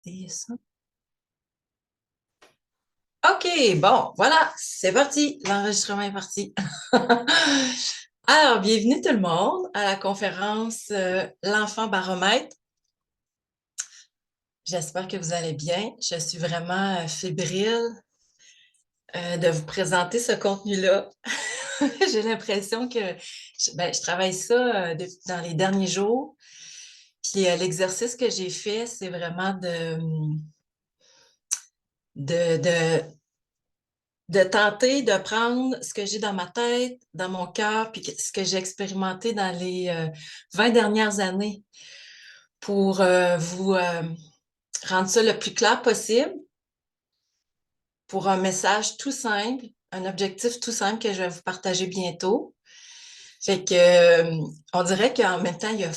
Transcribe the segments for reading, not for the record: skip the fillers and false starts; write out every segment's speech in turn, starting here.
Et ça. OK, bon, voilà, c'est parti. L'enregistrement est parti. Alors, bienvenue tout le monde à la conférence L'enfant baromètre. J'espère que vous allez bien. Je suis vraiment fébrile de vous présenter ce contenu-là. J'ai l'impression que je travaille ça dans les derniers jours. Puis l'exercice que j'ai fait, c'est vraiment de de tenter de prendre ce que j'ai dans ma tête, dans mon cœur, puis ce que j'ai expérimenté dans les 20 dernières années pour vous rendre ça le plus clair possible pour un message tout simple, un objectif tout simple que je vais vous partager bientôt. Fait que on dirait qu'en même temps, il n'y a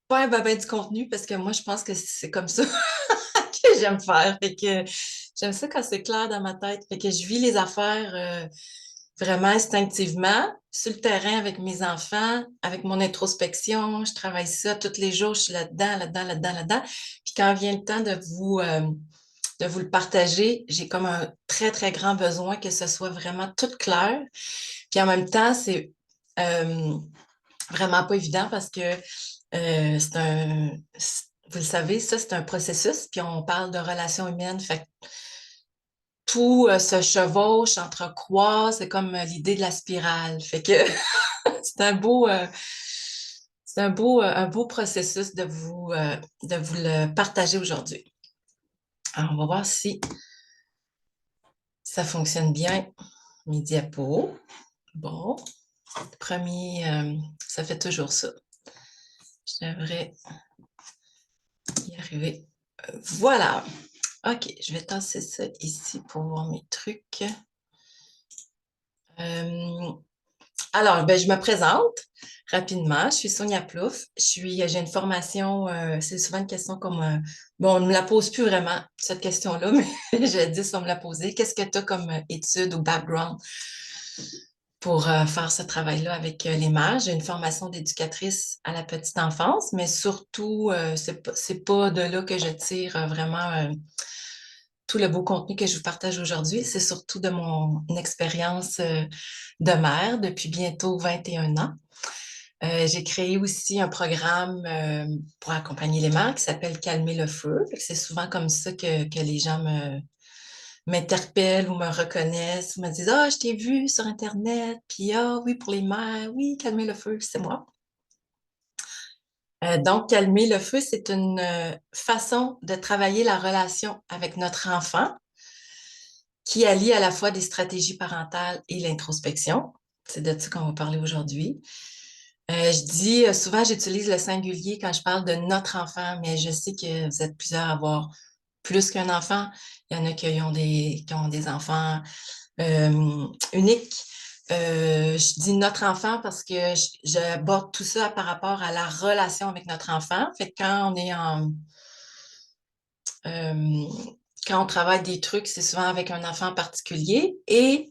pas un babin du contenu parce que moi, je pense que c'est comme ça que j'aime faire. Fait que j'aime ça quand c'est clair dans ma tête. Fait que je vis les affaires vraiment instinctivement, sur le terrain avec mes enfants, avec mon introspection. Je travaille ça tous les jours. Je suis là-dedans, là-dedans, là-dedans, là-dedans. Puis quand vient le temps de vous le partager, j'ai comme un très, très grand besoin que ce soit vraiment tout clair. Puis en même temps, c'est euh, vraiment pas évident parce que vous le savez, ça, c'est un processus. Puis on parle de relations humaines. Fait que tout se chevauche, entrecroise, c'est comme l'idée de la spirale. Fait que c'est un beau processus de vous le partager aujourd'hui. Alors, on va voir si ça fonctionne bien. Mes diapos. Bon, premier, ça fait toujours ça. Je devrais y arriver. Voilà. OK, je vais tasser ça ici pour voir mes trucs. Euh, Alors, ben, je me présente rapidement. Je suis Sonia Plouffe. J'ai une formation, c'est souvent une question comme, bon, on ne me la pose plus vraiment, cette question-là, mais j'ai dit on me l'a posée. Qu'est-ce que tu as comme étude ou background pour faire ce travail-là avec les mères? J'ai une formation d'éducatrice à la petite enfance, mais surtout, c'est pas de là que je tire vraiment tout le beau contenu que je vous partage aujourd'hui. C'est surtout de mon expérience de mère depuis bientôt 21 ans. J'ai créé aussi un programme pour accompagner les mères qui s'appelle Calmer le feu. C'est souvent comme ça que les gens m'interpellent ou me reconnaissent ou me disent Ah, je t'ai vu sur Internet, puis ah oui, pour les mères, oui, Calmer le feu, c'est moi. Donc, Calmer le feu, c'est une façon de travailler la relation avec notre enfant qui allie à la fois des stratégies parentales et l'introspection. C'est de ça qu'on va parler aujourd'hui. Je dis souvent, j'utilise le singulier quand je parle de notre enfant, mais je sais que vous êtes plusieurs à avoir plus qu'un enfant. Il y en a qui ont des enfants uniques. Je dis notre enfant parce que j'aborde tout ça par rapport à la relation avec notre enfant. Fait que euh, quand on travaille des trucs, c'est souvent avec un enfant particulier et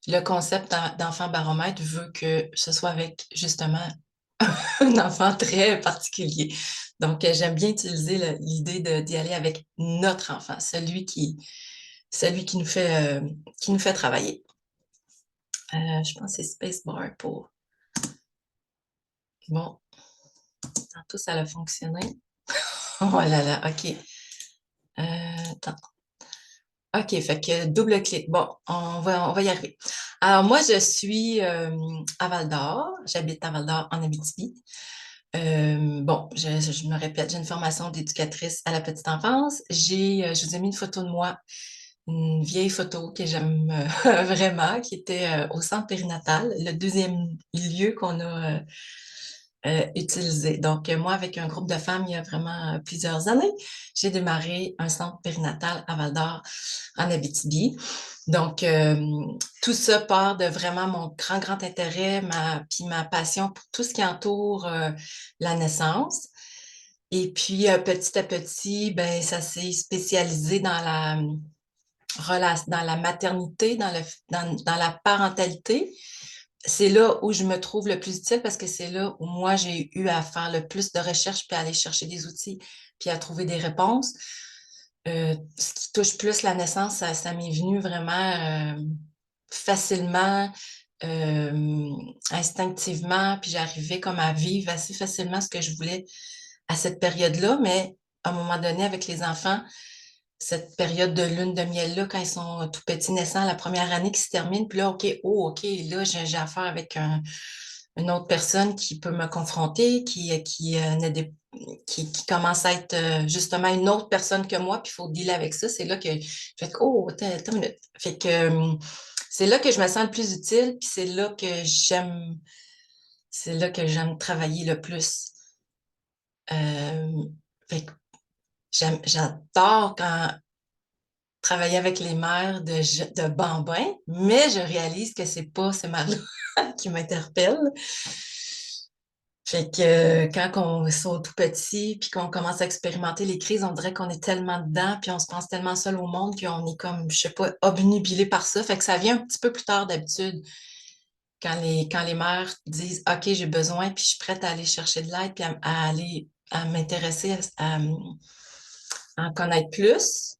le concept d'enfant baromètre veut que ce soit avec justement un enfant très particulier. Donc, j'aime bien utiliser l'idée d'y aller avec notre enfant, celui qui nous fait travailler. Je pense que c'est Spacebar pour. Bon, tantôt ça a fonctionné. Oh là là, OK. Attends. OK, fait que double clic. Bon, on va y arriver. Alors, moi, je suis à Val-d'Or. J'habite à Val-d'Or en Abitibi. Bon, je me répète, j'ai une formation d'éducatrice à la petite enfance. Je vous ai mis une photo de moi, une vieille photo que j'aime vraiment, qui était au centre périnatal, le deuxième lieu qu'on a utilisé. Donc, moi, avec un groupe de femmes, il y a vraiment plusieurs années, j'ai démarré un centre périnatal à Val-d'Or, en Abitibi. Donc, tout ça part de vraiment mon grand, grand intérêt, puis ma passion pour tout ce qui entoure la naissance. Et puis, petit à petit, ben, ça s'est spécialisé dans dans la maternité, dans la parentalité. C'est là où je me trouve le plus utile parce que c'est là où moi, j'ai eu à faire le plus de recherches, puis à aller chercher des outils, puis à trouver des réponses. touche plus la naissance, ça m'est venu vraiment facilement, instinctivement, puis j'arrivais comme à vivre assez facilement ce que je voulais à cette période-là, mais à un moment donné, avec les enfants, cette période de lune de miel-là, quand ils sont tout petits naissants, la première année qui se termine, puis là, OK, là, j'ai affaire avec une autre personne qui peut me confronter, qui commence à être justement une autre personne que moi, puis il faut dealer avec ça. C'est là que je fais attends une minute. Fait que c'est là que je me sens le plus utile, puis c'est là que j'aime travailler le plus. Fait que j'adore quand travailler avec les mères de bambins, mais je réalise que c'est pas ces mères-là qui m'interpellent. Fait que quand on sont tout petits, puis qu'on commence à expérimenter les crises, on dirait qu'on est tellement dedans, puis on se pense tellement seul au monde qu'on est comme, je sais pas, obnubilé par ça. Fait que ça vient un petit peu plus tard d'habitude, quand les mères disent, OK, j'ai besoin, puis je suis prête à aller chercher de l'aide, puis à aller à m'intéresser, à en connaître plus,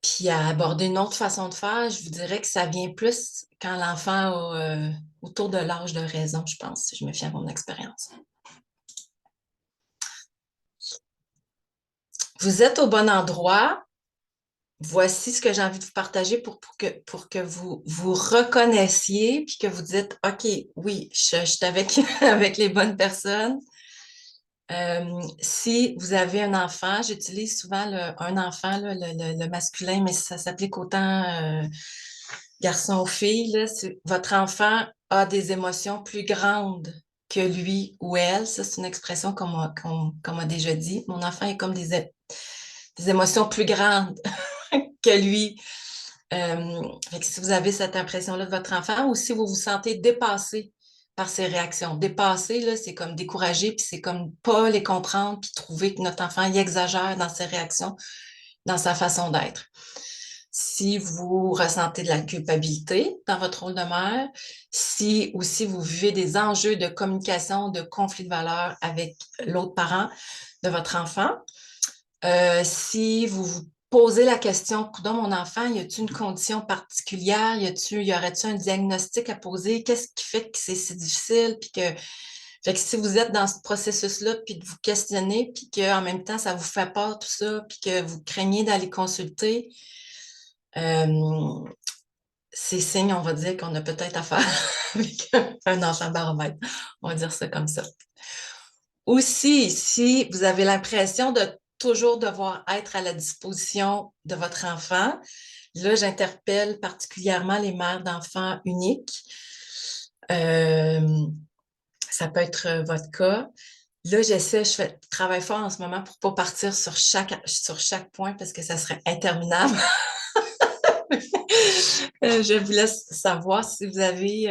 puis à aborder une autre façon de faire. Je vous dirais que ça vient plus quand l'enfant a autour de l'âge de raison, je pense, si je me fie à mon expérience. Vous êtes au bon endroit. Voici ce que j'ai envie de vous partager pour que vous vous reconnaissiez, puis que vous dites, OK, oui, je suis avec, avec les bonnes personnes. Si vous avez un enfant, j'utilise souvent un enfant, là, le masculin, mais ça s'applique autant garçon ou fille. Là, votre enfant a des émotions plus grandes que lui ou elle. Ça, c'est une expression qu'on m'a déjà dit. Mon enfant est comme des émotions plus grandes que lui. Fait que si vous avez cette impression-là de votre enfant ou si vous vous sentez dépassé par ses réactions. Dépassé, là, c'est comme découragé, puis c'est comme pas les comprendre, puis trouver que notre enfant y exagère dans ses réactions, dans sa façon d'être. Si vous ressentez de la culpabilité dans votre rôle de mère, si aussi vous vivez des enjeux de communication, de conflit de valeurs avec l'autre parent de votre enfant, si vous vous posez la question, dans mon enfant, y a-t-il une condition particulière? Y aurait-il un diagnostic à poser? Qu'est-ce qui fait que c'est si difficile? Fait que si vous êtes dans ce processus-là, puis de vous questionner, puis qu'en même temps, ça vous fait peur, tout ça, puis que vous craignez d'aller consulter, c'est signe, on va dire, qu'on a peut-être affaire avec un enfant baromètre. On va dire ça comme ça. Aussi, si vous avez l'impression de toujours devoir être à la disposition de votre enfant, là, j'interpelle particulièrement les mères d'enfants uniques. Ça peut être votre cas. Là, je travaille fort en ce moment pour ne pas partir sur chaque point parce que ça serait interminable. Je vous laisse savoir si vous avez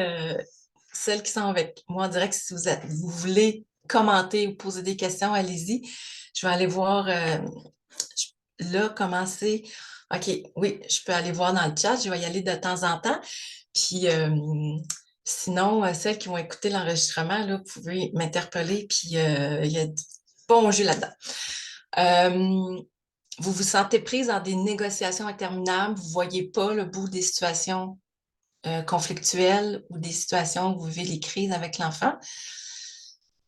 celles qui sont avec moi en direct, si vous voulez commenter ou poser des questions, allez-y. Je vais aller voir là, commencer. OK, oui, je peux aller voir dans le chat. Je vais y aller de temps en temps. Puis sinon, celles qui vont écouter l'enregistrement, là, vous pouvez m'interpeller. Puis il y a du bon jeu là-dedans. Vous vous sentez prise dans des négociations interminables. Vous ne voyez pas le bout des situations conflictuelles ou des situations où vous vivez les crises avec l'enfant.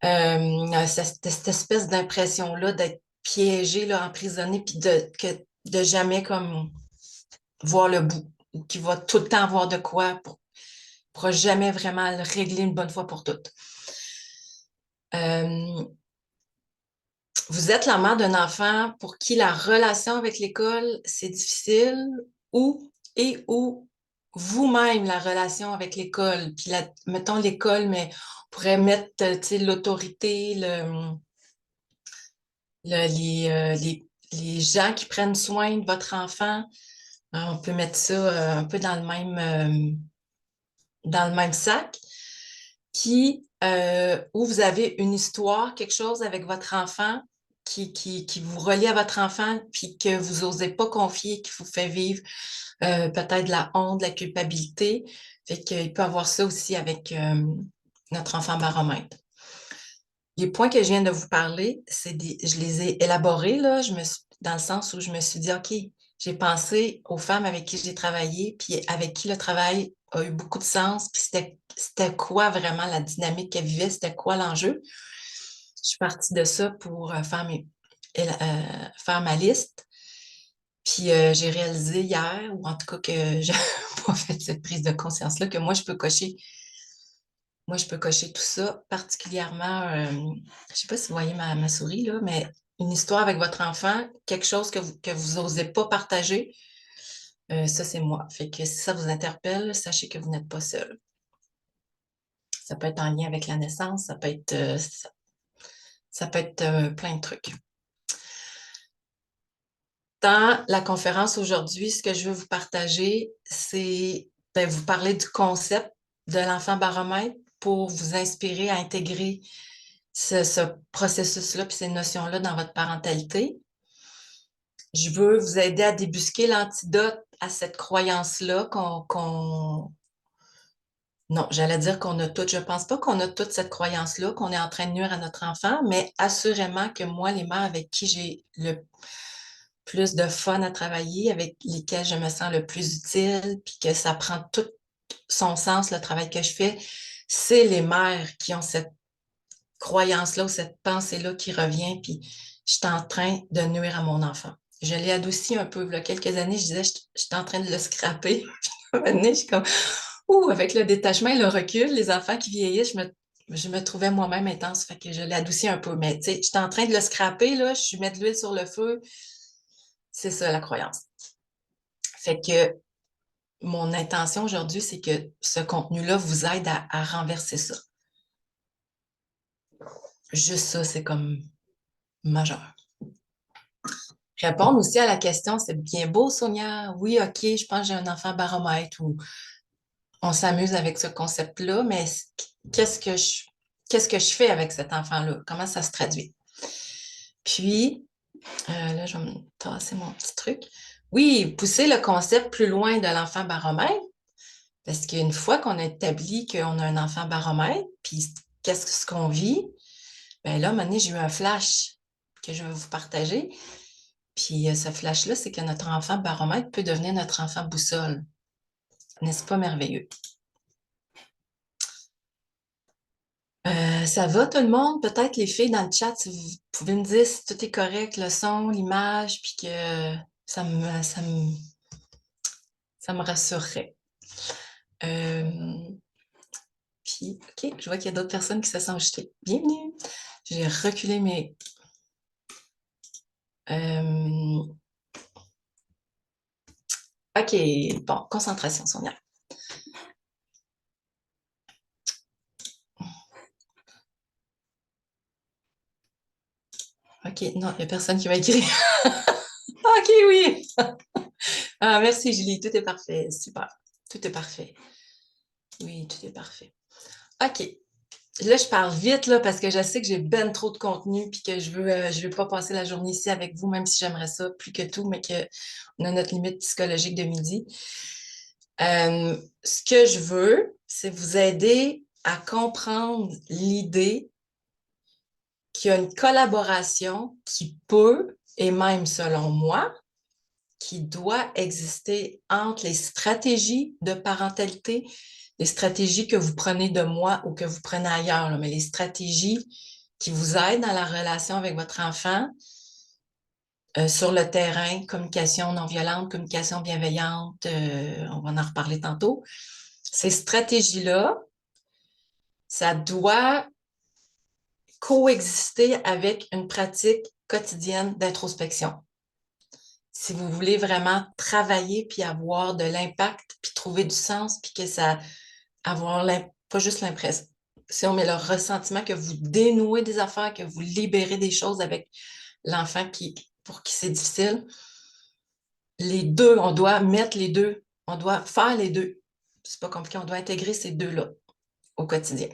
Cette espèce d'impression-là d'être piégé, là, emprisonné, puis de jamais comme voir le bout, ou qui va tout le temps avoir de quoi pour jamais vraiment le régler une bonne fois pour toutes. Vous êtes la mère d'un enfant pour qui la relation avec l'école, c'est difficile, ou vous-même la relation avec l'école, puis mettons l'école, mais on pourrait mettre l'autorité, les gens qui prennent soin de votre enfant. On peut mettre ça un peu dans le même sac, où vous avez une histoire, quelque chose avec votre enfant qui vous relie à votre enfant, puis que vous n'osez pas confier, qui vous fait vivre peut-être de la honte, de la culpabilité. Fait qu'il peut y avoir ça aussi avec notre enfant baromètre. Les points que je viens de vous parler, je les ai élaborés, là. dans le sens où je me suis dit, OK, j'ai pensé aux femmes avec qui j'ai travaillé, puis avec qui le travail a eu beaucoup de sens, puis c'était quoi vraiment la dynamique qu'elles vivaient, c'était quoi l'enjeu. Je suis partie de ça pour faire ma liste. Puis j'ai réalisé hier, ou en tout cas que j'ai pas fait cette prise de conscience-là, que moi, je peux cocher tout ça, particulièrement, je ne sais pas si vous voyez ma souris, là, mais une histoire avec votre enfant, quelque chose que vous n'osez pas partager, ça, c'est moi. Fait que si ça vous interpelle, sachez que vous n'êtes pas seul. Ça peut être en lien avec la naissance, ça peut être plein de trucs. Dans la conférence aujourd'hui, ce que je veux vous partager, c'est vous parler du concept de l'enfant baromètre pour vous inspirer à intégrer ce processus-là puis ces notions-là dans votre parentalité. Je veux vous aider à débusquer l'antidote à cette croyance-là Non, j'allais dire qu'on a toutes. Je ne pense pas qu'on a toute cette croyance-là, qu'on est en train de nuire à notre enfant, mais assurément que moi, les mères avec qui j'ai le plus de fun à travailler, avec lesquelles je me sens le plus utile, puis que ça prend tout son sens, le travail que je fais, c'est les mères qui ont cette croyance-là ou cette pensée-là qui revient, puis je suis en train de nuire à mon enfant. Je l'ai adouci un peu. Il y a quelques années, je disais, je suis en train de le scraper. Maintenant, je suis comme, ouh, avec le détachement et le recul, les enfants qui vieillissent, je me trouvais moi-même intense, fait que je l'ai adouci un peu. Mais tu sais, je suis en train de le scraper, là, je suis mettre de l'huile sur le feu. C'est ça, la croyance. Fait que mon intention aujourd'hui, c'est que ce contenu-là vous aide à renverser ça. Juste ça, c'est comme majeur. Répondre aussi à la question, c'est bien beau, Sonia. Oui, OK, je pense que j'ai un enfant baromètre ou on s'amuse avec ce concept-là, mais qu'est-ce que je fais avec cet enfant-là? Comment ça se traduit? Puis, là, je vais me tasser mon petit truc. Oui, pousser le concept plus loin de l'enfant baromètre, parce qu'une fois qu'on a établi qu'on a un enfant baromètre, puis qu'est-ce qu'on vit? Bien là, à un moment donné, j'ai eu un flash que je vais vous partager. Puis ce flash-là, c'est que notre enfant baromètre peut devenir notre enfant boussole. N'est-ce pas merveilleux? Ça va tout le monde? Peut-être les filles dans le chat, si vous pouvez me dire si tout est correct, le son, l'image, puis que ça me rassurerait. Puis, OK, je vois qu'il y a d'autres personnes qui se sont jetées. Bienvenue! J'ai reculé mes... OK, bon, concentration, Sonia. OK, non, il n'y a personne qui va écrire. OK, oui! Ah, merci, Julie, tout est parfait. Super, tout est parfait. Oui, tout est parfait. OK. Là, je parle vite là, parce que je sais que j'ai ben trop de contenu puis que je veux pas passer la journée ici avec vous, même si j'aimerais ça plus que tout, mais qu'on a notre limite psychologique de midi. Ce que je veux, c'est vous aider à comprendre l'idée qu'il y a une collaboration qui peut, et même selon moi, qui doit exister entre les stratégies de parentalité, les stratégies que vous prenez de moi ou que vous prenez ailleurs, là, mais les stratégies qui vous aident dans la relation avec votre enfant sur le terrain, communication non violente, communication bienveillante, on va en reparler tantôt. Ces stratégies-là, ça doit coexister avec une pratique quotidienne d'introspection. Si vous voulez vraiment travailler puis avoir de l'impact puis trouver du sens puis que ça avoir pas juste l'impression, mais le ressentiment que vous dénouez des affaires, que vous libérez des choses avec l'enfant pour qui c'est difficile, les deux, on doit mettre les deux, on doit faire les deux. C'est pas compliqué, on doit intégrer ces deux-là au quotidien.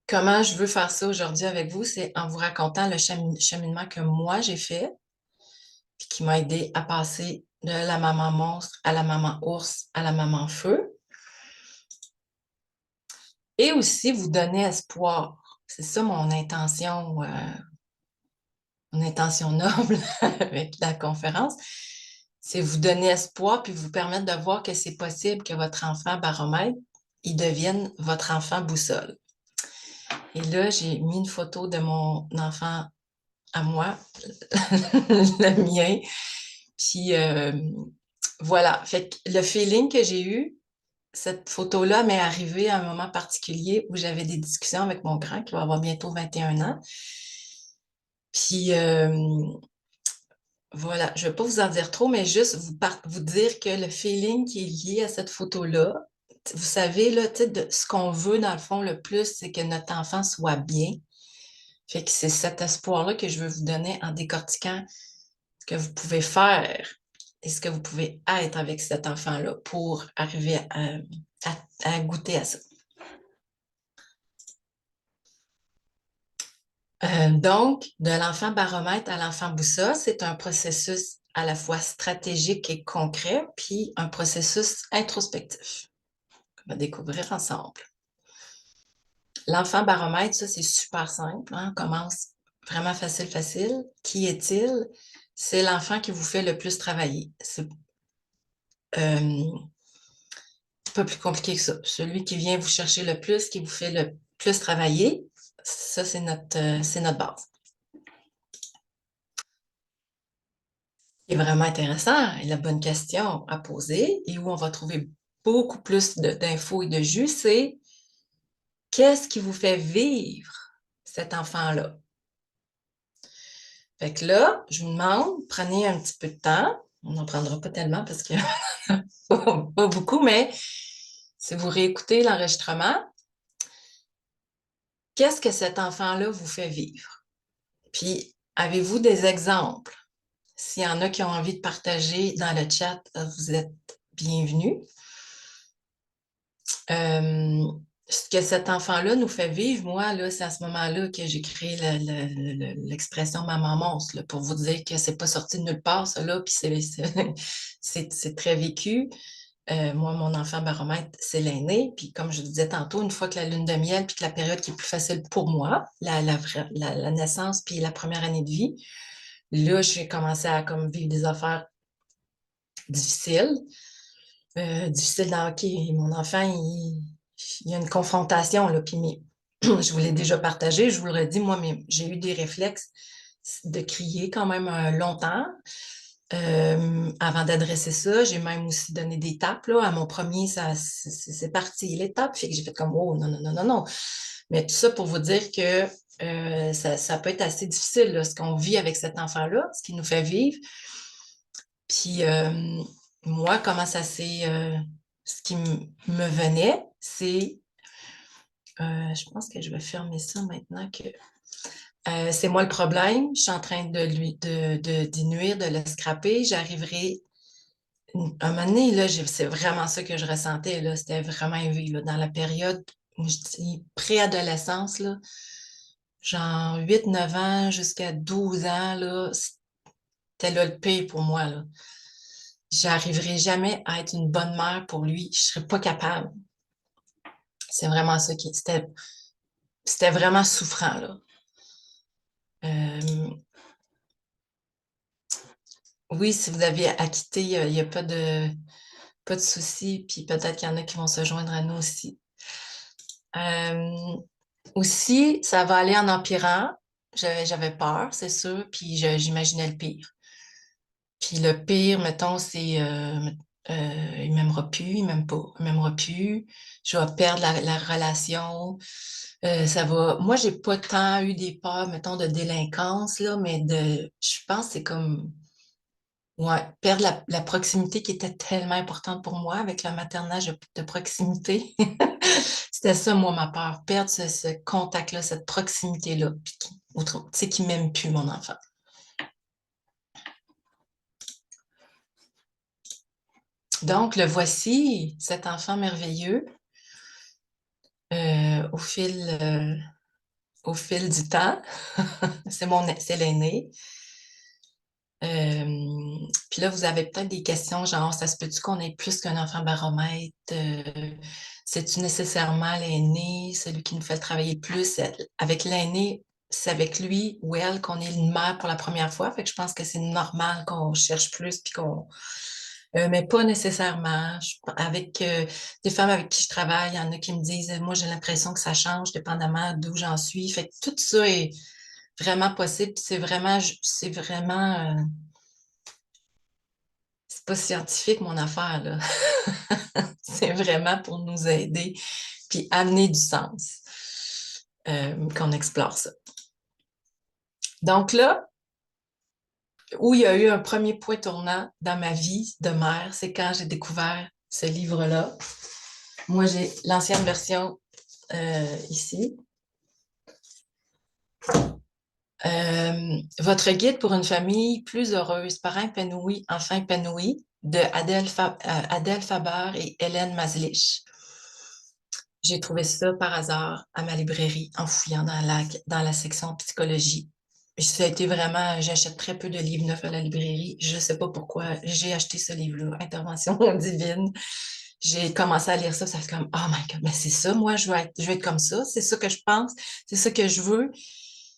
Comment je veux faire ça aujourd'hui avec vous, c'est en vous racontant le cheminement que moi j'ai fait, puis qui m'a aidé à passer de la maman monstre à la maman ours à la maman feu. Et aussi vous donner espoir. c'est ça mon intention noble avec la conférence, c'est vous donner espoir puis vous permettre de voir que c'est possible que votre enfant baromètre, il devienne votre enfant boussole. Et là, j'ai mis une photo de mon enfant à moi, le mien. Puis voilà, fait que le feeling que j'ai eu, cette photo-là m'est arrivée à un moment particulier où j'avais des discussions avec mon grand qui va avoir bientôt 21 ans. Puis voilà, je ne vais pas vous en dire trop, mais juste vous dire que le feeling qui est lié à cette photo-là, vous savez, là, ce qu'on veut dans le fond le plus, c'est que notre enfant soit bien. Fait que c'est cet espoir-là que je veux vous donner en décortiquant ce que vous pouvez faire et ce que vous pouvez être avec cet enfant-là pour arriver à goûter à ça. Donc, de l'enfant baromètre à l'enfant boussole, c'est un processus à la fois stratégique et concret, puis un processus introspectif qu'on va découvrir ensemble. L'enfant baromètre, ça, c'est super simple. Hein? On commence vraiment facile, facile. Qui est-il? C'est l'enfant qui vous fait le plus travailler. C'est pas plus compliqué que ça. Celui qui vient vous chercher le plus, qui vous fait le plus travailler, ça, c'est notre base. Ce qui est vraiment intéressant et la bonne question à poser et où on va trouver beaucoup plus d'infos et de jus, c'est qu'est-ce qui vous fait vivre cet enfant-là? Fait que là, je vous demande, prenez un petit peu de temps. On n'en prendra pas tellement parce que pas beaucoup, mais si vous réécoutez l'enregistrement, qu'est-ce que cet enfant-là vous fait vivre? Puis, avez-vous des exemples? S'il y en a qui ont envie de partager dans le chat, vous êtes bienvenus. Ce que cet enfant-là nous fait vivre, moi, là, c'est à ce moment-là que j'ai créé l'expression maman monstre, là, pour vous dire que c'est pas sorti de nulle part, ça, là, puis c'est très vécu. Moi, mon enfant baromètre, c'est l'aîné. Puis comme je vous disais tantôt, une fois que la lune de miel, puis que la période qui est plus facile pour moi, la naissance, puis la première année de vie, là, j'ai commencé à comme vivre des affaires difficiles. Difficiles dans OK, mon enfant, il y a une confrontation, là, puis je vous l'ai déjà partagé, je vous le redis, moi, j'ai eu des réflexes de crier quand même longtemps. Avant d'adresser ça, j'ai même aussi donné des tapes. Là. À mon premier, c'est parti l'étape. Fait que j'ai fait comme, oh, non, non, non, non, non. Mais tout ça pour vous dire que ça peut être assez difficile, là, ce qu'on vit avec cet enfant-là, ce qui nous fait vivre. Puis moi, comment ça s'est... ce qui me venait, c'est... je pense que je vais fermer ça maintenant que... c'est moi le problème. Je suis en train d'y nuire, de le scraper. J'arriverai un moment donné, là, c'est vraiment ça que je ressentais, là. C'était vraiment élevé, là, dans la période, je dis préadolescence, là, genre 8, 9 ans jusqu'à 12 ans, là, c'était là le pire pour moi, là. J'arriverai jamais à être une bonne mère pour lui. Je serais pas capable. C'est vraiment ça c'était vraiment souffrant, là. Oui, si vous aviez à quitter, il n'y a pas de souci, puis peut-être qu'il y en a qui vont se joindre à nous aussi. Aussi, ça va aller en empirant. J'avais peur, c'est sûr, puis j'imaginais le pire. Puis le pire, mettons, c'est il m'aimera plus, il m'aime pas, il m'aimera plus, je vais perdre la relation. Ça va. Moi, j'ai pas tant eu des peurs, mettons, de délinquance, là, mais je pense que c'est comme ouais, perdre la proximité qui était tellement importante pour moi avec le maternage de proximité. C'était ça, moi, ma peur, perdre ce contact-là, cette proximité-là, puis tu sais, qui m'aime plus, mon enfant. Donc, le voici, cet enfant merveilleux, euh, au fil, euh, au fil du temps. C'est l'aîné. Puis là, vous avez peut-être des questions genre, ça se peut-tu qu'on ait plus qu'un enfant baromètre? C'est-tu nécessairement l'aîné, celui qui nous fait travailler le plus? Avec l'aîné, c'est avec lui ou elle qu'on est une mère pour la première fois. Fait que je pense que c'est normal qu'on cherche plus puis qu'on. Mais pas nécessairement. Avec des femmes avec qui je travaille, il y en a qui me disent, moi, j'ai l'impression que ça change dépendamment d'où j'en suis. Fait que tout ça est vraiment possible. C'est vraiment, c'est pas scientifique, mon affaire, là. C'est vraiment pour nous aider puis amener du sens qu'on explore ça. Donc là, où il y a eu un premier point tournant dans ma vie de mère, c'est quand j'ai découvert ce livre-là. Moi, j'ai l'ancienne version ici. Votre guide pour une famille plus heureuse, parents épanouis, enfants épanouis, de Adèle Faber et Hélène Mazlich. J'ai trouvé ça par hasard à ma librairie en fouillant dans la section psychologie. Ça a été vraiment, j'achète très peu de livres neufs à la librairie. Je ne sais pas pourquoi j'ai acheté ce livre-là, Intervention divine. J'ai commencé à lire ça, ça fait comme, oh my God, mais c'est ça, moi, je veux être comme ça, c'est ça que je pense, c'est ça que je veux.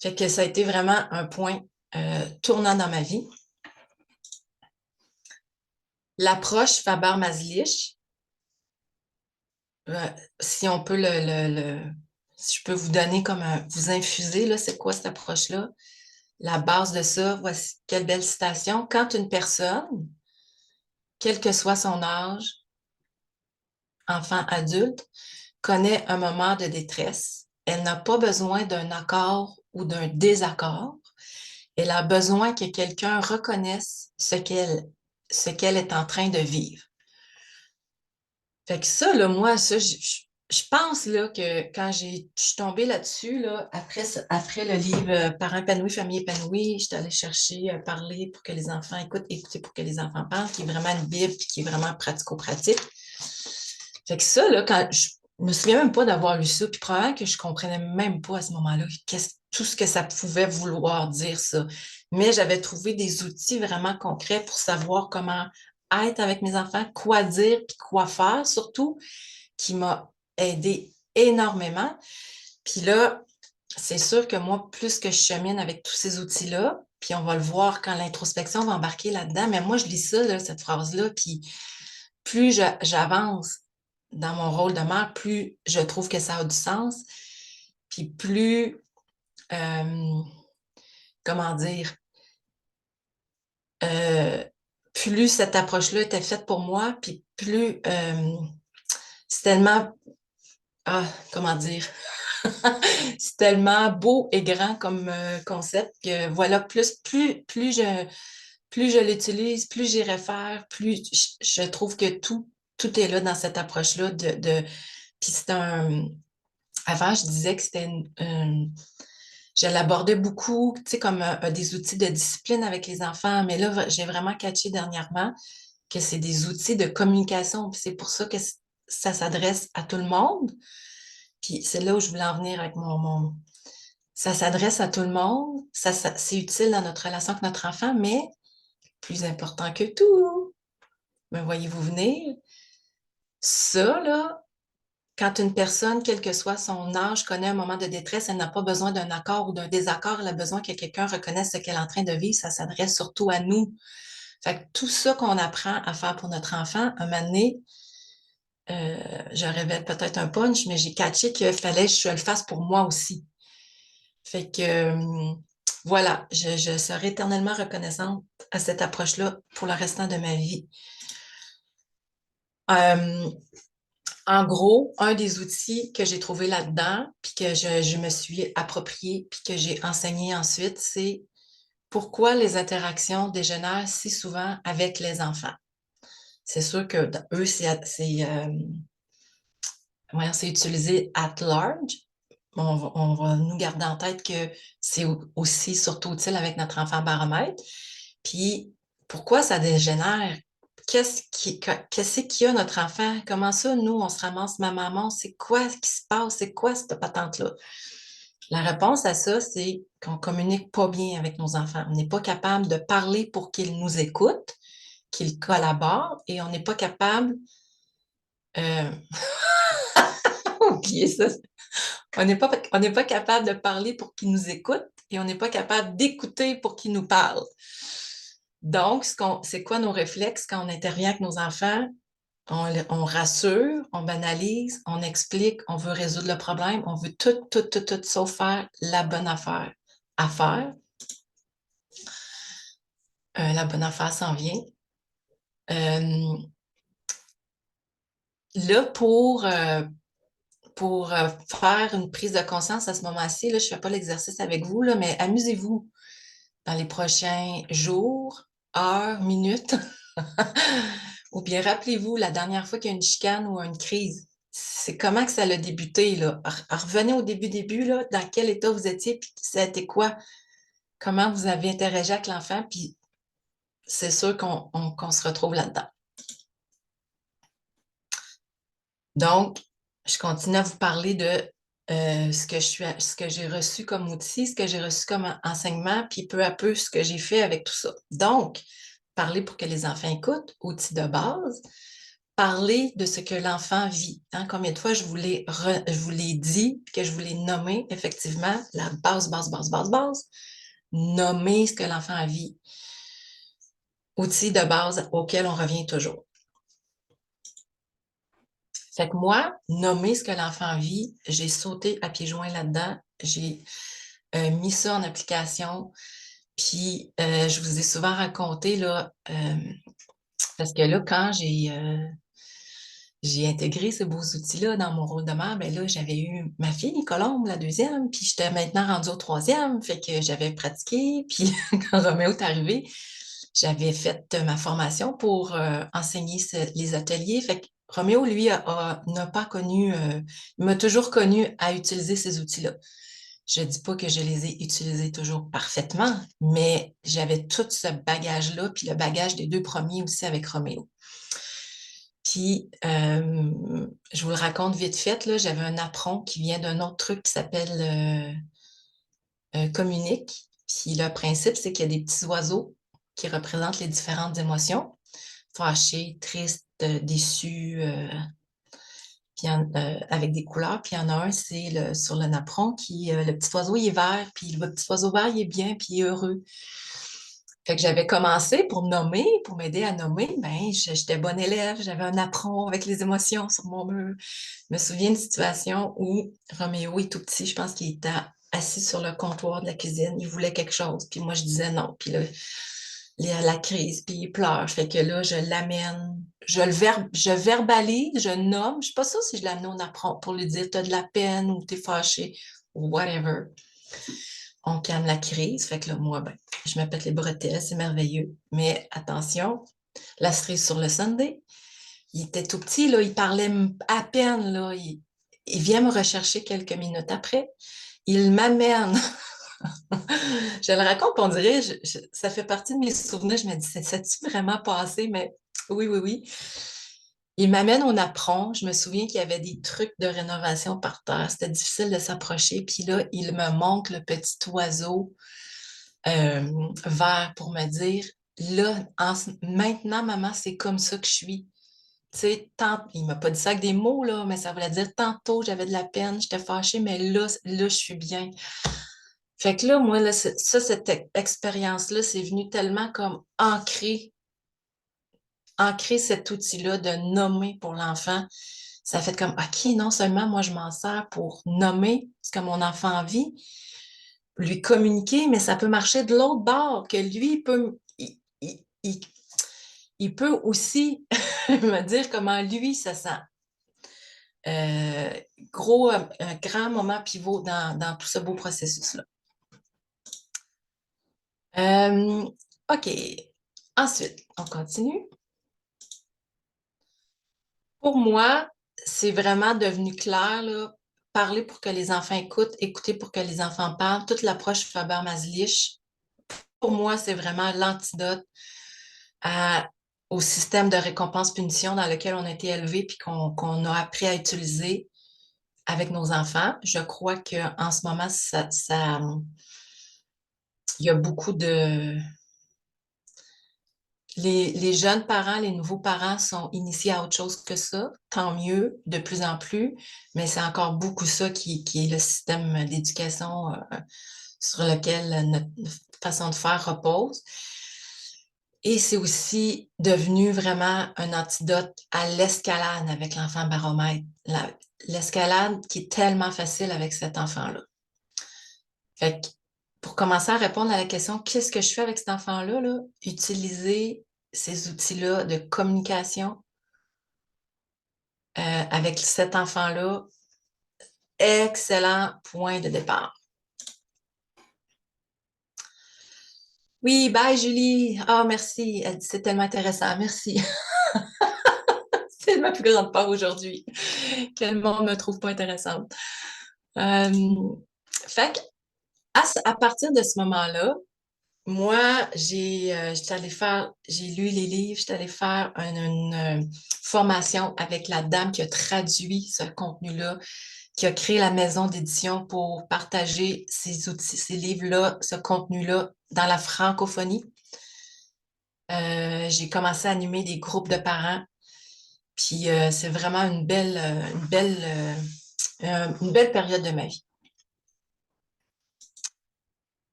Fait que ça a été vraiment un point tournant dans ma vie. L'approche Faber-Maslich, si on peut si je peux vous donner comme vous infuser, là, c'est quoi cette approche-là? La base de ça, voici quelle belle citation. Quand une personne, quel que soit son âge, enfant, adulte, connaît un moment de détresse, elle n'a pas besoin d'un accord ou d'un désaccord. Elle a besoin que quelqu'un reconnaisse ce qu'elle est en train de vivre. Fait que ça, là, moi, ça, je pense là, que quand je suis tombée là-dessus, là, après le livre Parents épanouis, famille épanouie, je suis allée chercher parler pour que les enfants écouter pour que les enfants parlent, qui est vraiment une Bible, puis qui est vraiment pratico-pratique. Fait que ça, là, quand je me souviens même pas d'avoir lu ça, puis probablement que je comprenais même pas à ce moment-là tout ce que ça pouvait vouloir dire, ça. Mais j'avais trouvé des outils vraiment concrets pour savoir comment être avec mes enfants, quoi dire, puis quoi faire, surtout, qui m'a aidé énormément. Puis là, c'est sûr que moi, plus que je chemine avec tous ces outils-là, puis on va le voir quand l'introspection va embarquer là-dedans, mais moi, je lis ça, là, cette phrase-là, puis plus j'avance dans mon rôle de mère, plus je trouve que ça a du sens, puis plus, comment dire, euh, plus cette approche-là était faite pour moi, puis plus c'est tellement, comment dire, c'est tellement beau et grand comme concept que voilà, plus je l'utilise, plus j'y réfère, plus je trouve que tout est là dans cette approche-là puis c'est avant, je disais que je l'abordais beaucoup, tu sais, comme des outils de discipline avec les enfants, mais là, j'ai vraiment catché dernièrement que c'est des outils de communication, puis c'est pour ça que ça s'adresse à tout le monde. Puis c'est là où je voulais en venir avec ça s'adresse à tout le monde, c'est utile dans notre relation avec notre enfant, mais plus important que tout, me voyez-vous venir? Ça, là, quand une personne, quel que soit son âge, connaît un moment de détresse, elle n'a pas besoin d'un accord ou d'un désaccord, elle a besoin que quelqu'un reconnaisse ce qu'elle est en train de vivre, ça s'adresse surtout à nous. Fait que tout ça qu'on apprend à faire pour notre enfant, un moment donné, je révèle peut-être un punch, mais j'ai catché qu'il fallait que je le fasse pour moi aussi. Fait que voilà, je serai éternellement reconnaissante à cette approche-là pour le restant de ma vie. En gros, un des outils que j'ai trouvé là-dedans, puis que je me suis approprié, puis que j'ai enseigné ensuite, c'est pourquoi les interactions dégénèrent si souvent avec les enfants. C'est sûr que eux, c'est utilisé at large. On va nous garder en tête que c'est aussi surtout utile avec notre enfant baromètre. Puis, pourquoi ça dégénère? Qu'est-ce qu'il y a, notre enfant? Comment ça, nous, on se ramasse, ma maman, c'est quoi qui se passe? C'est quoi cette patente-là? La réponse à ça, c'est qu'on ne communique pas bien avec nos enfants. On n'est pas capable de parler pour qu'ils nous écoutent. qu'ils collaborent et on n'est pas capable, euh, oubliez ça, on n'est pas capable de parler pour qu'ils nous écoutent et on n'est pas capable d'écouter pour qu'ils nous parlent. Donc, c'est quoi nos réflexes quand on intervient avec nos enfants? On rassure, on banalise, on explique, on veut résoudre le problème, on veut tout, sauf faire la bonne affaire. À faire. La bonne affaire s'en vient. Là, pour faire une prise de conscience à ce moment-ci, là, je ne fais pas l'exercice avec vous, là, mais amusez-vous dans les prochains jours, heures, minutes. Ou bien rappelez-vous la dernière fois qu'il y a une chicane ou une crise. C'est comment que ça a débuté, là. Revenez au début, là, dans quel état vous étiez, puis c'était quoi? Comment vous avez interagi avec l'enfant, puis c'est sûr qu'on se retrouve là-dedans. Donc, je continue à vous parler de ce que j'ai reçu comme outil, ce que j'ai reçu comme enseignement, puis peu à peu ce que j'ai fait avec tout ça. Donc, parler pour que les enfants écoutent, outil de base. Parler de ce que l'enfant vit. Hein? Combien de fois je vous l'ai dit, que je vous l'ai nommé, effectivement, la base. Nommer ce que l'enfant vit. Outil de base auquel on revient toujours. Fait que moi, nommer ce que l'enfant vit, j'ai sauté à pieds joints là-dedans. J'ai mis ça en application. Puis, je vous ai souvent raconté, là, parce que là, quand j'ai intégré ces beaux outils-là dans mon rôle de mère, ben là, j'avais eu ma fille, Colombe, la deuxième, puis j'étais maintenant rendue au troisième, fait que j'avais pratiqué, puis quand Roméo est arrivé, j'avais fait ma formation pour enseigner les ateliers, fait que Roméo, lui, n'a pas connu, il m'a toujours connu à utiliser ces outils-là. Je ne dis pas que je les ai utilisés toujours parfaitement, mais j'avais tout ce bagage-là, puis le bagage des deux premiers aussi avec Roméo. Puis, je vous le raconte vite fait, là, j'avais un apron qui vient d'un autre truc qui s'appelle Communique. Puis le principe, c'est qu'il y a des petits oiseaux qui représentent les différentes émotions. Fâché, triste, déçu, avec des couleurs. Puis il y en a un, c'est sur le napperon, le petit oiseau, il est vert, puis le petit oiseau vert, il est bien, puis il est heureux. Fait que j'avais commencé pour nommer, pour m'aider à nommer, ben, j'étais bonne élève, j'avais un apron avec les émotions sur mon mur. Je me souviens d'une situation où Roméo est tout petit, je pense qu'il était assis sur le comptoir de la cuisine, il voulait quelque chose, puis moi je disais non, puis là, il a la crise, puis il pleure, fait que là, je l'amène, je verbalise, je nomme, je suis pas sûre si je l'amène au apron pour lui dire t'as de la peine ou t'es fâché, ou whatever. On calme la crise, fait que là, moi, ben, je me pète les bretelles, c'est merveilleux. Mais attention, la cerise sur le sundae, il était tout petit, là, il parlait à peine, là, il vient me rechercher quelques minutes après, il m'amène. Je le raconte, on dirait, ça fait partie de mes souvenirs, je me dis, ça-tu vraiment passé? Mais oui. Il m'amène au apron. Je me souviens qu'il y avait des trucs de rénovation par terre. C'était difficile de s'approcher. Puis là, il me montre le petit oiseau vert pour me dire, là, maintenant, maman, c'est comme ça que je suis. Tu sais, il m'a pas dit ça avec des mots, là, mais ça voulait dire tantôt, j'avais de la peine, j'étais fâchée, mais là, je suis bien. Fait que là, moi, là, cette expérience-là, c'est venu tellement comme ancrer cet outil-là de nommer pour l'enfant. Ça fait comme, OK, non seulement moi, je m'en sers pour nommer ce que mon enfant vit, lui communiquer, mais ça peut marcher de l'autre bord, que lui, il peut aussi me dire comment lui se sent. Euh, un grand moment pivot dans tout ce beau processus-là. OK. Ensuite, on continue. Pour moi, c'est vraiment devenu clair, là, parler pour que les enfants écoutent, écouter pour que les enfants parlent. Toute l'approche Faber-Maslich, pour moi, c'est vraiment l'antidote au système de récompense-punition dans lequel on a été élevé puis qu'on a appris à utiliser avec nos enfants. Je crois qu'en ce moment, il y a beaucoup de les jeunes parents, les nouveaux parents sont initiés à autre chose que ça, tant mieux, de plus en plus, mais c'est encore beaucoup ça qui est le système d'éducation sur lequel notre façon de faire repose. Et c'est aussi devenu vraiment un antidote à l'escalade avec l'enfant baromètre. L'escalade qui est tellement facile avec cet enfant-là. Fait que pour commencer à répondre à la question, qu'est-ce que je fais avec cet enfant-là, là? Utiliser ces outils-là de communication avec cet enfant-là, excellent point de départ. Oui, bye Julie. Ah, merci. Elle dit c'est tellement intéressant. Merci. C'est ma plus grande peur aujourd'hui. Que le monde me trouve pas intéressante. Fait que, à partir de ce moment-là, moi, j'étais allée faire, j'ai lu les livres, j'étais allée faire une formation avec la dame qui a traduit ce contenu-là, qui a créé la maison d'édition pour partager ces outils, ces livres-là, ce contenu-là dans la francophonie. J'ai commencé à animer des groupes de parents, puis c'est vraiment une belle période de ma vie.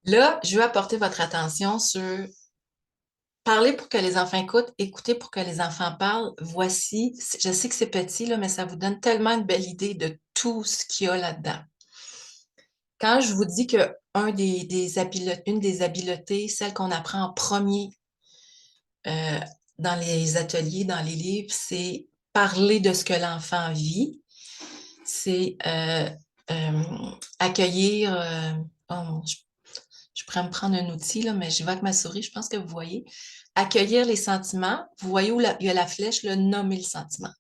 Là, je veux apporter votre attention sur parler pour que les enfants écoutent, écouter pour que les enfants parlent. Voici, je sais que c'est petit, là, mais ça vous donne tellement une belle idée de tout ce qu'il y a là-dedans. Quand je vous dis que une des habiletés, celle qu'on apprend en premier euh, dans les ateliers, dans les livres, c'est parler de ce que l'enfant vit, c'est accueillir. Oh, je pourrais me prendre un outil, là, mais je vais avec ma souris, je pense que vous voyez. Accueillir les sentiments. Vous voyez où il y a la flèche, là, nommer le sentiment.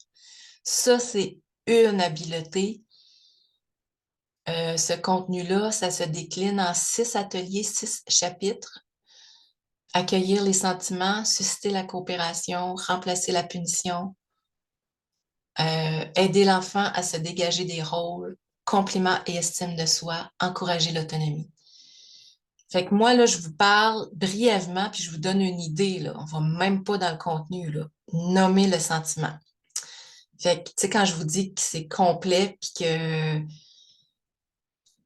Ça, c'est une habileté. Ce contenu-là, ça se décline en 6 ateliers, 6 chapitres. Accueillir les sentiments, susciter la coopération, remplacer la punition, aider l'enfant à se dégager des rôles, compliment et estime de soi, encourager l'autonomie. Fait que moi, là, je vous parle brièvement, puis je vous donne une idée, là. On va même pas dans le contenu, là. Nommer le sentiment. Fait que, tu sais, quand je vous dis que c'est complet, puis que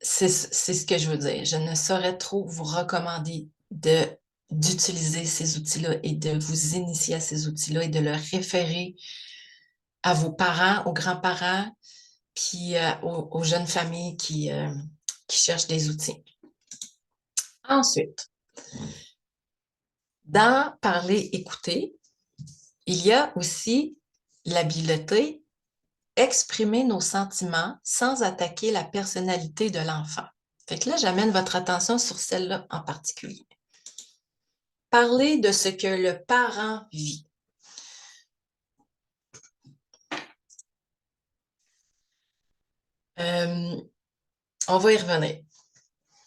c'est ce que je veux dire. Je ne saurais trop vous recommander d'utiliser ces outils-là et de vous initier à ces outils-là et de le référer à vos parents, aux grands-parents, puis aux jeunes familles qui cherchent des outils. Ensuite, dans parler, écouter, il y a aussi l'habileté exprimer nos sentiments sans attaquer la personnalité de l'enfant. Fait que là, j'amène votre attention sur celle-là en particulier. Parler de ce que le parent vit. On va y revenir.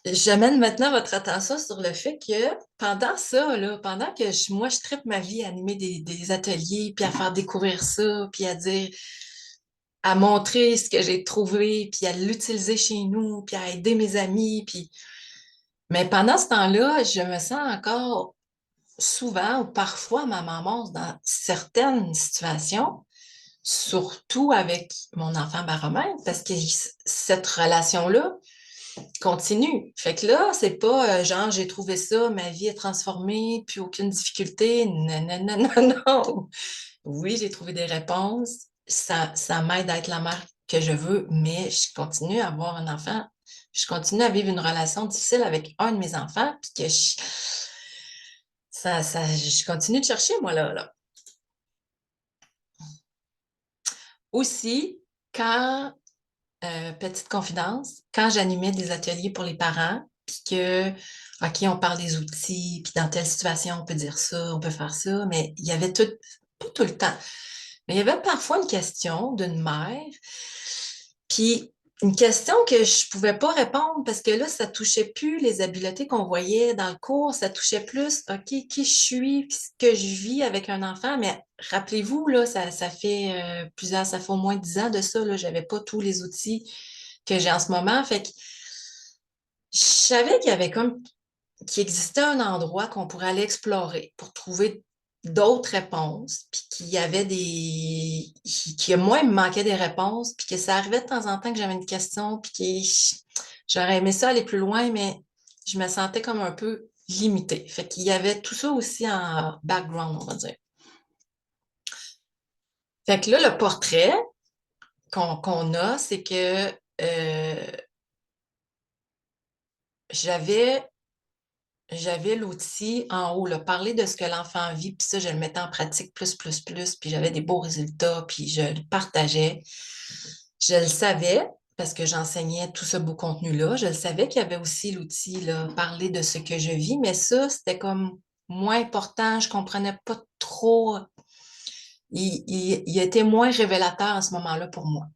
J'amène maintenant votre attention sur le fait que pendant ça, là, pendant que moi, je tripe ma vie à animer des ateliers, puis à faire découvrir ça, puis à dire, à montrer ce que j'ai trouvé, puis à l'utiliser chez nous, puis à aider mes amis, puis... Mais pendant ce temps-là, je me sens encore souvent ou parfois ma maman dans certaines situations, surtout avec mon enfant baromètre, parce que cette relation-là continue. Fait que là, c'est pas genre j'ai trouvé ça, ma vie est transformée, puis aucune difficulté. Non, non, non, non, non. Oui, j'ai trouvé des réponses. Ça m'aide à être la mère que je veux, mais je continue à avoir un enfant. Je continue à vivre une relation difficile avec un de mes enfants, puis que je continue de chercher, moi, là. Aussi, petite confidence, quand j'animais des ateliers pour les parents, puis que, OK, on parle des outils, puis dans telle situation, on peut dire ça, on peut faire ça, mais il y avait pas tout le temps, mais il y avait parfois une question d'une mère, puis une question que je pouvais pas répondre parce que là, ça touchait plus les habiletés qu'on voyait dans le cours, ça touchait plus, OK, qui je suis, ce que je vis avec un enfant, mais rappelez-vous, là, ça fait ça fait au moins 10 ans de ça, là, j'avais pas tous les outils que j'ai en ce moment, fait que je savais qu'il y avait comme, qu'il existait un endroit qu'on pourrait aller explorer pour trouver d'autres réponses, puis qu'il y avait que moi, il me manquait des réponses, puis que ça arrivait de temps en temps que j'avais une question, puis que j'aurais aimé ça aller plus loin, mais je me sentais comme un peu limitée. Fait qu'il y avait tout ça aussi en background, on va dire. Fait que là, le portrait qu'on a, c'est que j'avais j'avais l'outil en haut, là, parler de ce que l'enfant vit, puis ça, je le mettais en pratique plus, puis j'avais des beaux résultats, puis je le partageais. Je le savais, parce que j'enseignais tout ce beau contenu-là. Je le savais qu'il y avait aussi l'outil, là, parler de ce que je vis, mais ça, c'était comme moins important. Je comprenais pas trop. Il était moins révélateur à ce moment-là pour moi.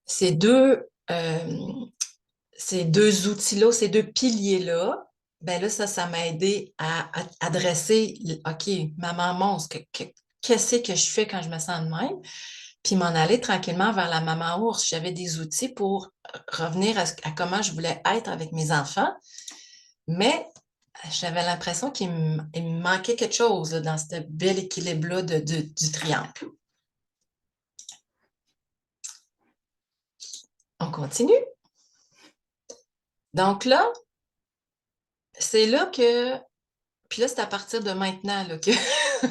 Ces deux, ces deux outils-là, ces deux piliers-là, ben là, ça m'a aidé à adresser, OK, maman monstre, qu'est-ce que je fais quand je me sens de même? Puis m'en aller tranquillement vers la maman ours. J'avais des outils pour revenir à comment je voulais être avec mes enfants, mais j'avais l'impression il me manquait quelque chose là, dans ce bel équilibre-là du triangle. On continue. Donc là, c'est là que, puis là, c'est à partir de maintenant là, que tout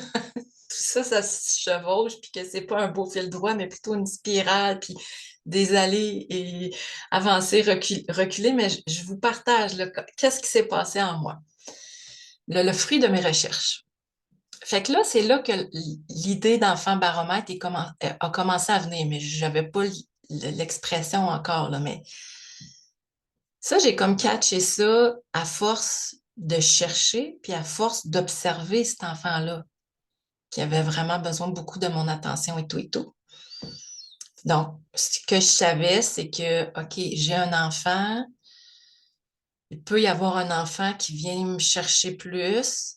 ça se chevauche, puis que c'est pas un beau fil droit, mais plutôt une spirale, puis des allées et avancer, reculer, mais je vous partage qu'est-ce qui s'est passé en moi. Le fruit de mes recherches. Fait que là, c'est là que l'idée d'enfant baromètre a commencé à venir, mais je n'avais pas l'expression encore, là, mais ça, j'ai comme catché ça à force de chercher, puis à force d'observer cet enfant-là, qui avait vraiment besoin beaucoup de mon attention et tout et tout. Donc, ce que je savais, c'est que, OK, j'ai un enfant, il peut y avoir un enfant qui vient me chercher plus,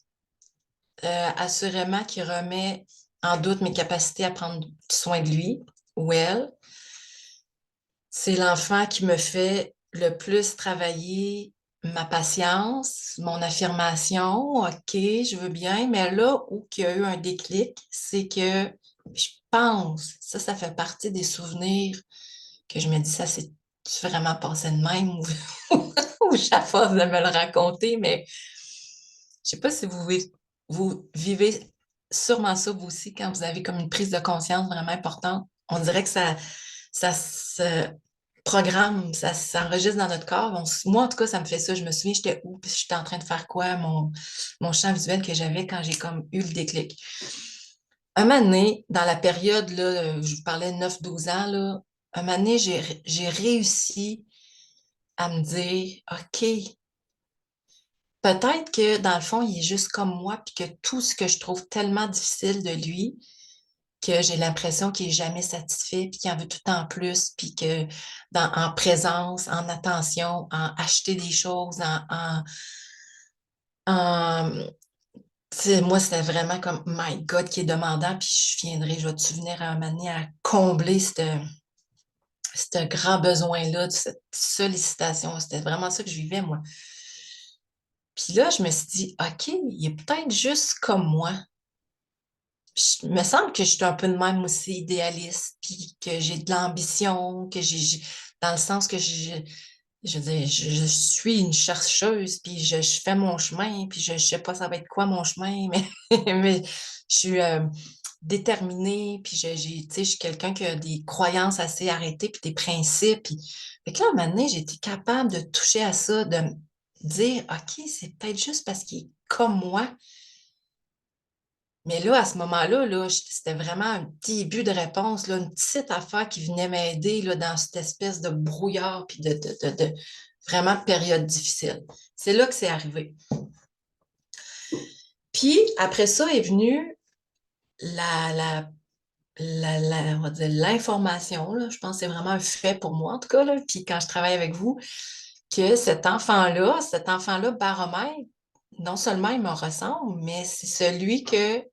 assurément qui remet en doute mes capacités à prendre soin de lui ou elle. C'est l'enfant qui me fait le plus travailler ma patience, mon affirmation. OK, je veux bien, mais là où il y a eu un déclic, c'est que je pense, ça fait partie des souvenirs que je me dis, ça s'est vraiment passé de même ou, ou j'ai à force de me le raconter, mais je sais pas si vous vivez sûrement ça vous aussi quand vous avez comme une prise de conscience vraiment importante. On dirait que ça se programme, ça s'enregistre dans notre corps. Moi, en tout cas, ça me fait ça. Je me souviens, j'étais où, puis j'étais en train de faire quoi, mon champ visuel que j'avais quand j'ai comme eu le déclic. Un moment donné, dans la période, là, je vous parlais de 9-12 ans, là, un moment donné, j'ai réussi à me dire, OK, peut-être que dans le fond, il est juste comme moi, puis que tout ce que je trouve tellement difficile de lui, que j'ai l'impression qu'il n'est jamais satisfait, puis qu'il en veut tout en plus, puis que en présence, en attention, en acheter des choses, en moi, c'était vraiment comme My God qui est demandant, puis je vais-tu venir à un moment donné à combler ce grand besoin-là, de cette sollicitation. C'était vraiment ça que je vivais, moi. Puis là, je me suis dit, OK, il est peut-être juste comme moi. Il me semble que je suis un peu de même aussi idéaliste, puis que j'ai de l'ambition, dans le sens que je veux dire, je suis une chercheuse, puis je fais mon chemin, puis je ne sais pas ça va être quoi mon chemin, mais, mais je suis déterminée, puis tu sais, je suis quelqu'un qui a des croyances assez arrêtées, puis des principes. Fait que là, à un moment donné, j'ai été capable de toucher à ça, de me dire, OK, c'est peut-être juste parce qu'il est comme moi. Mais là, à ce moment-là, là, c'était vraiment un début de réponse, là, une petite affaire qui venait m'aider là, dans cette espèce de brouillard puis de vraiment période difficile. C'est là que c'est arrivé. Puis après ça est venue on va dire l'information. Là. Je pense que c'est vraiment un fait pour moi, en tout cas. Là. Puis quand je travaille avec vous, que cet enfant-là, baromètre, non seulement il me ressemble, mais c'est celui que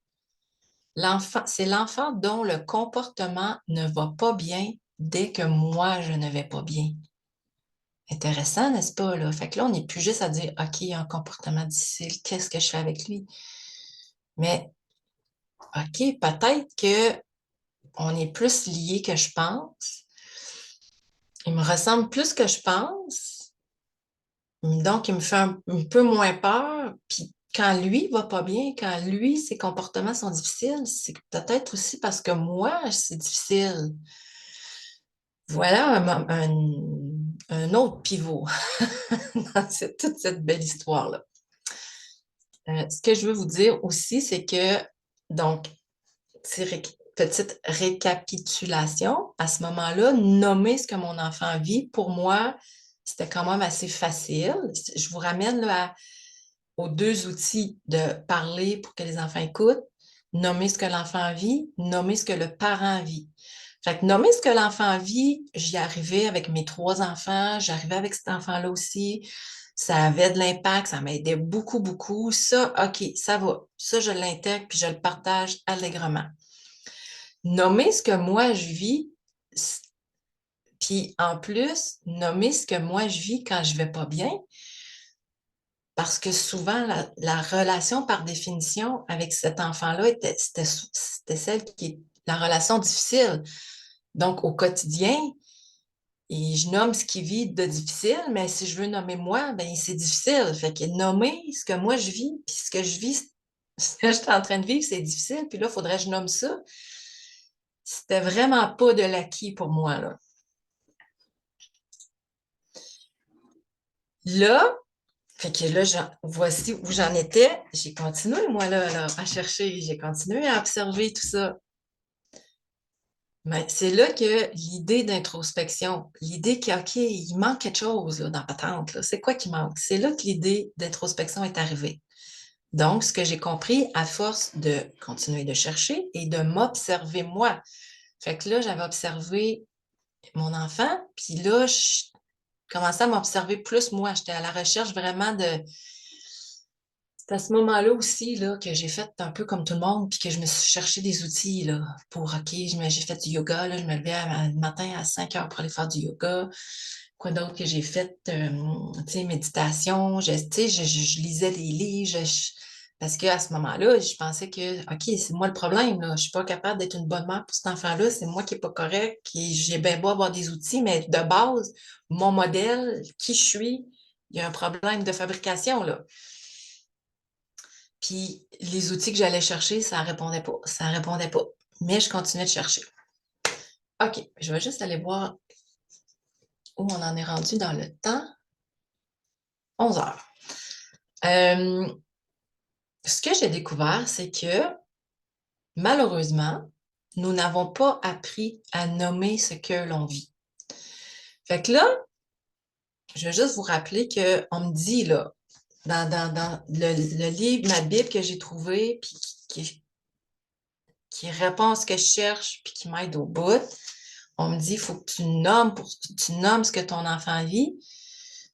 c'est l'enfant dont le comportement ne va pas bien dès que moi, je ne vais pas bien. Intéressant, n'est-ce pas, là? Fait que là, on n'est plus juste à dire, OK, il a un comportement difficile, qu'est-ce que je fais avec lui? Mais OK, peut-être qu'on est plus liés que je pense. Il me ressemble plus que je pense. Donc, il me fait un peu moins peur. Puis quand lui va pas bien, quand lui, ses comportements sont difficiles, c'est peut-être aussi parce que moi, c'est difficile. Voilà un autre pivot dans toute cette belle histoire-là. Ce que je veux vous dire aussi, c'est que, donc, petite récapitulation, à ce moment-là, nommer ce que mon enfant vit, pour moi, c'était quand même assez facile. Je vous ramène là, aux deux outils de parler pour que les enfants écoutent, nommer ce que l'enfant vit, nommer ce que le parent vit. Fait que nommer ce que l'enfant vit, j'y arrivais avec mes trois enfants, j'arrivais avec cet enfant-là aussi. Ça avait de l'impact, ça m'aidait beaucoup, beaucoup. Ça, OK, ça va. Ça, je l'intègre puis je le partage allègrement. Nommer ce que moi je vis, puis en plus, nommer ce que moi je vis quand je vais pas bien, parce que souvent, la relation par définition avec cet enfant-là, c'était celle qui est la relation difficile. Donc, au quotidien, et je nomme ce qu'il vit de difficile, mais si je veux nommer moi, ben c'est difficile. Fait que nommer ce que moi je vis, puis ce que je vis, ce que je suis en train de vivre, c'est difficile. Puis là, il faudrait que je nomme ça. C'était vraiment pas de l'acquis pour moi, là. Là, fait que là, voici où j'en étais. J'ai continué, moi, là, à chercher. J'ai continué à observer tout ça. Mais c'est là que l'idée d'introspection, l'idée OK, il manque quelque chose là, dans la patente. C'est quoi qui manque? C'est là que l'idée d'introspection est arrivée. Donc, ce que j'ai compris à force de continuer de chercher et de m'observer moi. Fait que là, j'avais observé mon enfant, puis là, je commençais à m'observer plus moi. J'étais à la recherche vraiment de. C'est à ce moment-là aussi là, que j'ai fait un peu comme tout le monde, puis que je me suis cherché des outils là, pour OK, j'ai fait du yoga. Là, je me levais le matin à 5 heures pour aller faire du yoga. Quoi d'autre que j'ai fait? Méditation. Je lisais des livres. Parce qu'à ce moment-là, je pensais que, OK, c'est moi le problème. Là. Je ne suis pas capable d'être une bonne mère pour cet enfant-là. C'est moi qui n'est pas correct. J'ai bien beau avoir des outils, mais de base, mon modèle, qui je suis, il y a un problème de fabrication. Là. Puis les outils que j'allais chercher, ça ne répondait pas. Ça ne répondait pas. Mais je continuais de chercher. OK, je vais juste aller voir où on en est rendu dans le temps. 11 heures. Ce que j'ai découvert, c'est que malheureusement, nous n'avons pas appris à nommer ce que l'on vit. Fait que là, je vais juste vous rappeler qu'on me dit, là, dans le livre, ma Bible que j'ai trouvé, puis qui répond à ce que je cherche, puis qui m'aide au bout, on me dit, il faut que tu nommes ce que ton enfant vit,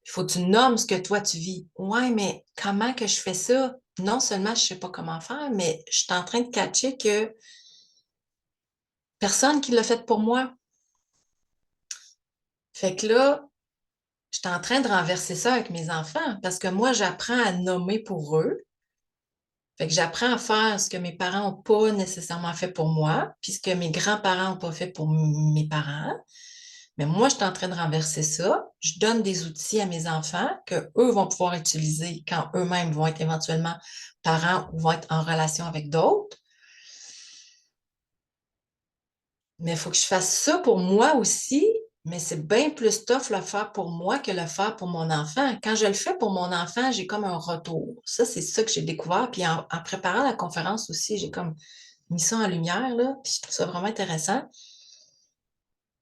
il faut que tu nommes ce que toi tu vis. Ouais, mais comment que je fais ça? Non seulement je ne sais pas comment faire, mais je suis en train de catcher que personne qui l'a fait pour moi. Fait que là, je suis en train de renverser ça avec mes enfants parce que moi, j'apprends à nommer pour eux. Fait que j'apprends à faire ce que mes parents n'ont pas nécessairement fait pour moi, puis ce que mes grands-parents n'ont pas fait pour mes parents. Mais moi, je suis en train de renverser ça. Je donne des outils à mes enfants que eux vont pouvoir utiliser quand eux-mêmes vont être éventuellement parents ou vont être en relation avec d'autres. Mais il faut que je fasse ça pour moi aussi, mais c'est bien plus tough le faire pour moi que le faire pour mon enfant. Quand je le fais pour mon enfant, j'ai comme un retour. Ça, c'est ça que j'ai découvert. Puis en préparant la conférence aussi, j'ai comme mis ça en lumière, là, puis je trouve ça vraiment intéressant.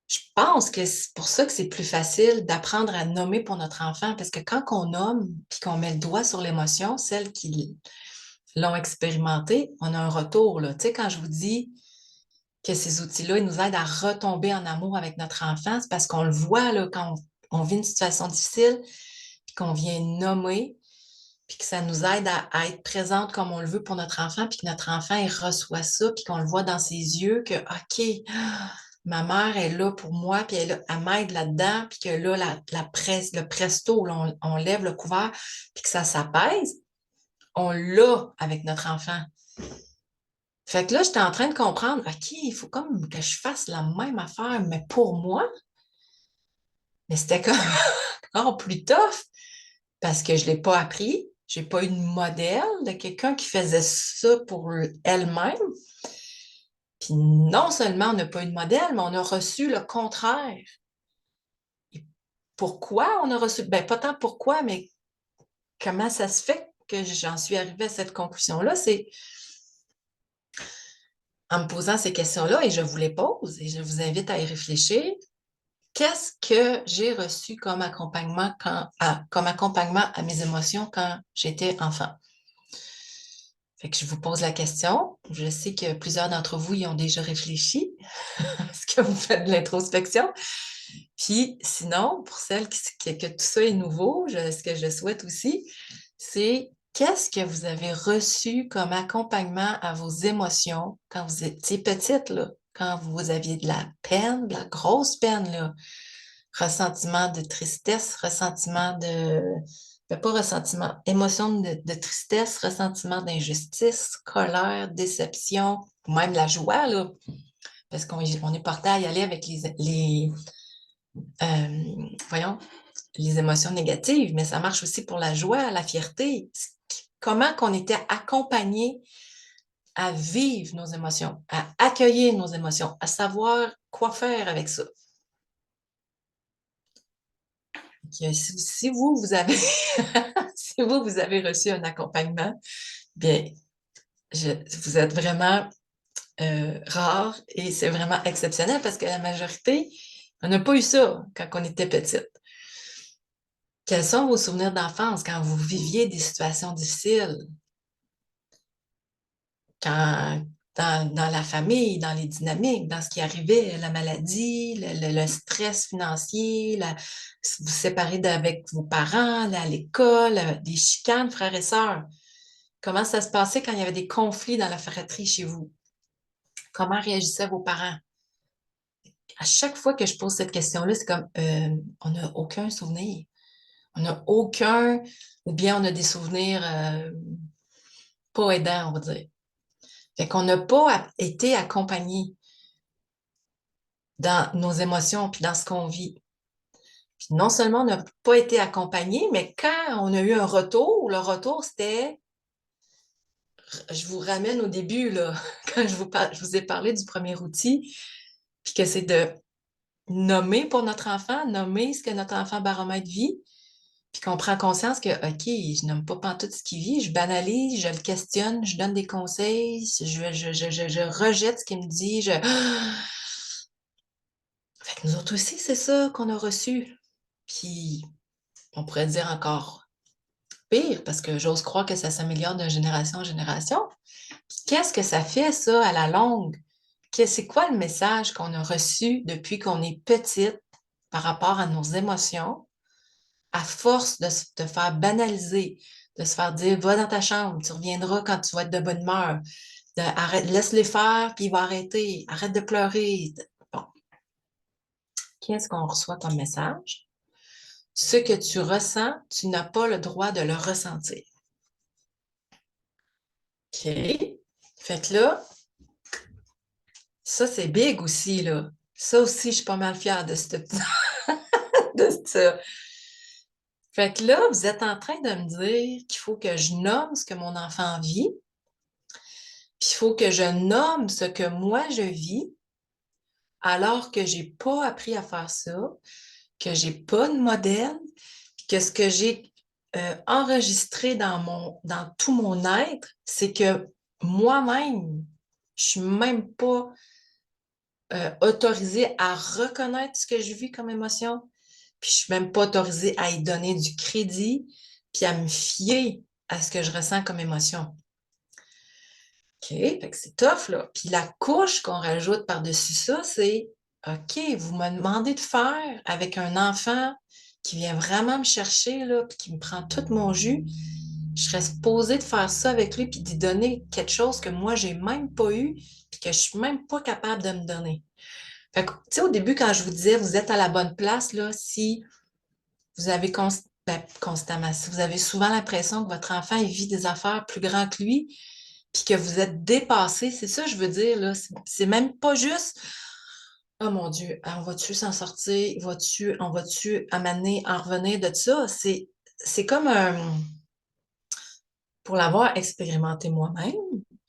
Je pense que c'est pour ça que c'est plus facile d'apprendre à nommer pour notre enfant, parce que quand on nomme puis qu'on met le doigt sur l'émotion, celles qui l'ont expérimenté, on a un retour, là. Tu sais, quand je vous dis que ces outils-là, ils nous aident à retomber en amour avec notre enfant, c'est parce qu'on le voit là, quand on vit une situation difficile, puis qu'on vient nommer, puis que ça nous aide à être présente comme on le veut pour notre enfant, puis que notre enfant, il reçoit ça, puis qu'on le voit dans ses yeux, que OK, ma mère est là pour moi, puis elle m'aide là-dedans, puis que là, le presto, là, on lève le couvert, puis que ça s'apaise, on l'a avec notre enfant. Fait que là, j'étais en train de comprendre, OK, il faut comme que je fasse la même affaire, mais pour moi. Mais c'était comme encore plus tough parce que je ne l'ai pas appris. Je n'ai pas eu de modèle de quelqu'un qui faisait ça pour elle-même. Puis non seulement on n'a pas eu de modèle, mais on a reçu le contraire. Et pourquoi on a reçu? Ben, pas tant pourquoi, mais comment ça se fait que j'en suis arrivée à cette conclusion-là? C'est en me posant ces questions-là, et je vous les pose, et je vous invite à y réfléchir. Qu'est-ce que j'ai reçu comme accompagnement comme accompagnement à mes émotions quand j'étais enfant? Fait que je vous pose la question. Je sais que plusieurs d'entre vous y ont déjà réfléchi. Est-ce que vous faites de l'introspection? Puis sinon, pour celles que tout ça est nouveau, ce que je souhaite aussi, c'est qu'est-ce que vous avez reçu comme accompagnement à vos émotions quand vous étiez petite, là, quand vous aviez de la peine, de la grosse peine, là, ressentiment de tristesse, ressentiment de pas ressentiment, émotion de tristesse, ressentiment d'injustice, colère, déception, même la joie, là, parce qu'on est porté à y aller avec voyons, les émotions négatives, mais ça marche aussi pour la joie, la fierté. Comment qu'on était accompagné à vivre nos émotions, à accueillir nos émotions, à savoir quoi faire avec ça. Si vous, vous avez si vous avez reçu un accompagnement, bien, vous êtes vraiment rare et c'est vraiment exceptionnel parce que la majorité, on n'a pas eu ça quand on était petite. Quels sont vos souvenirs d'enfance quand vous viviez des situations difficiles? Quand, dans la famille, dans les dynamiques, dans ce qui arrivait, la maladie, le stress financier, vous séparez avec vos parents, à l'école, des chicanes, frères et sœurs. Comment ça se passait quand il y avait des conflits dans la fratrie chez vous? Comment réagissaient vos parents? À chaque fois que je pose cette question-là, c'est comme on n'a aucun souvenir. On n'a aucun, ou bien on a des souvenirs pas aidants, on va dire. Fait qu'on n'a pas été accompagné dans nos émotions puis dans ce qu'on vit. Puis non seulement on n'a pas été accompagné, mais quand on a eu un retour, le retour, c'était, je vous ramène au début, là, quand je vous ai parlé du premier outil, puis que c'est de nommer pour notre enfant, nommer ce que notre enfant baromètre vit, puis qu'on prend conscience que, OK, je nomme pas pantoute ce qu'il vit, je banalise, je le questionne, je donne des conseils, je rejette ce qu'il me dit, Fait que nous autres aussi, c'est ça qu'on a reçu. Puis, on pourrait dire encore pire, parce que j'ose croire que ça s'améliore de génération en génération. Puis, qu'est-ce que ça fait, ça, à la longue? C'est quoi le message qu'on a reçu depuis qu'on est petite par rapport à nos émotions, à force de faire banaliser, de se faire dire, va dans ta chambre, tu reviendras quand tu vas être de bonne humeur, laisse-les faire, puis il va arrêter, arrête de pleurer. Bon, qu'est-ce qu'on reçoit comme message? Ce que tu ressens, tu n'as pas le droit de le ressentir. OK? Fait que là, ça, c'est big aussi, là. Ça aussi, je suis pas mal fière de de ça. Fait que là, vous êtes en train de me dire qu'il faut que je nomme ce que mon enfant vit, puis il faut que je nomme ce que moi je vis, alors que j'ai pas appris à faire ça, que j'ai pas de modèle, puis que ce que j'ai enregistré dans tout mon être, c'est que moi-même, je suis même pas autorisée à reconnaître ce que je vis comme émotion, puis je suis même pas autorisée à y donner du crédit, puis à me fier à ce que je ressens comme émotion. OK, fait que c'est tough, là. Puis la couche qu'on rajoute par-dessus ça, c'est OK, vous me demandez de faire avec un enfant qui vient vraiment me chercher, là, puis qui me prend tout mon jus. Je serais supposée de faire ça avec lui, puis d'y donner quelque chose que moi, j'ai même pas eu, puis que je suis même pas capable de me donner. Fait que, tu sais, au début, quand je vous disais, vous êtes à la bonne place, là, si vous avez constamment, si vous avez souvent l'impression que votre enfant, il vit des affaires plus grandes que lui, puis que vous êtes dépassé, c'est ça que je veux dire, là. C'est même pas juste oh mon Dieu, on va-tu s'en sortir? On va-tu amener en revenir de ça? C'est comme pour l'avoir expérimenté moi-même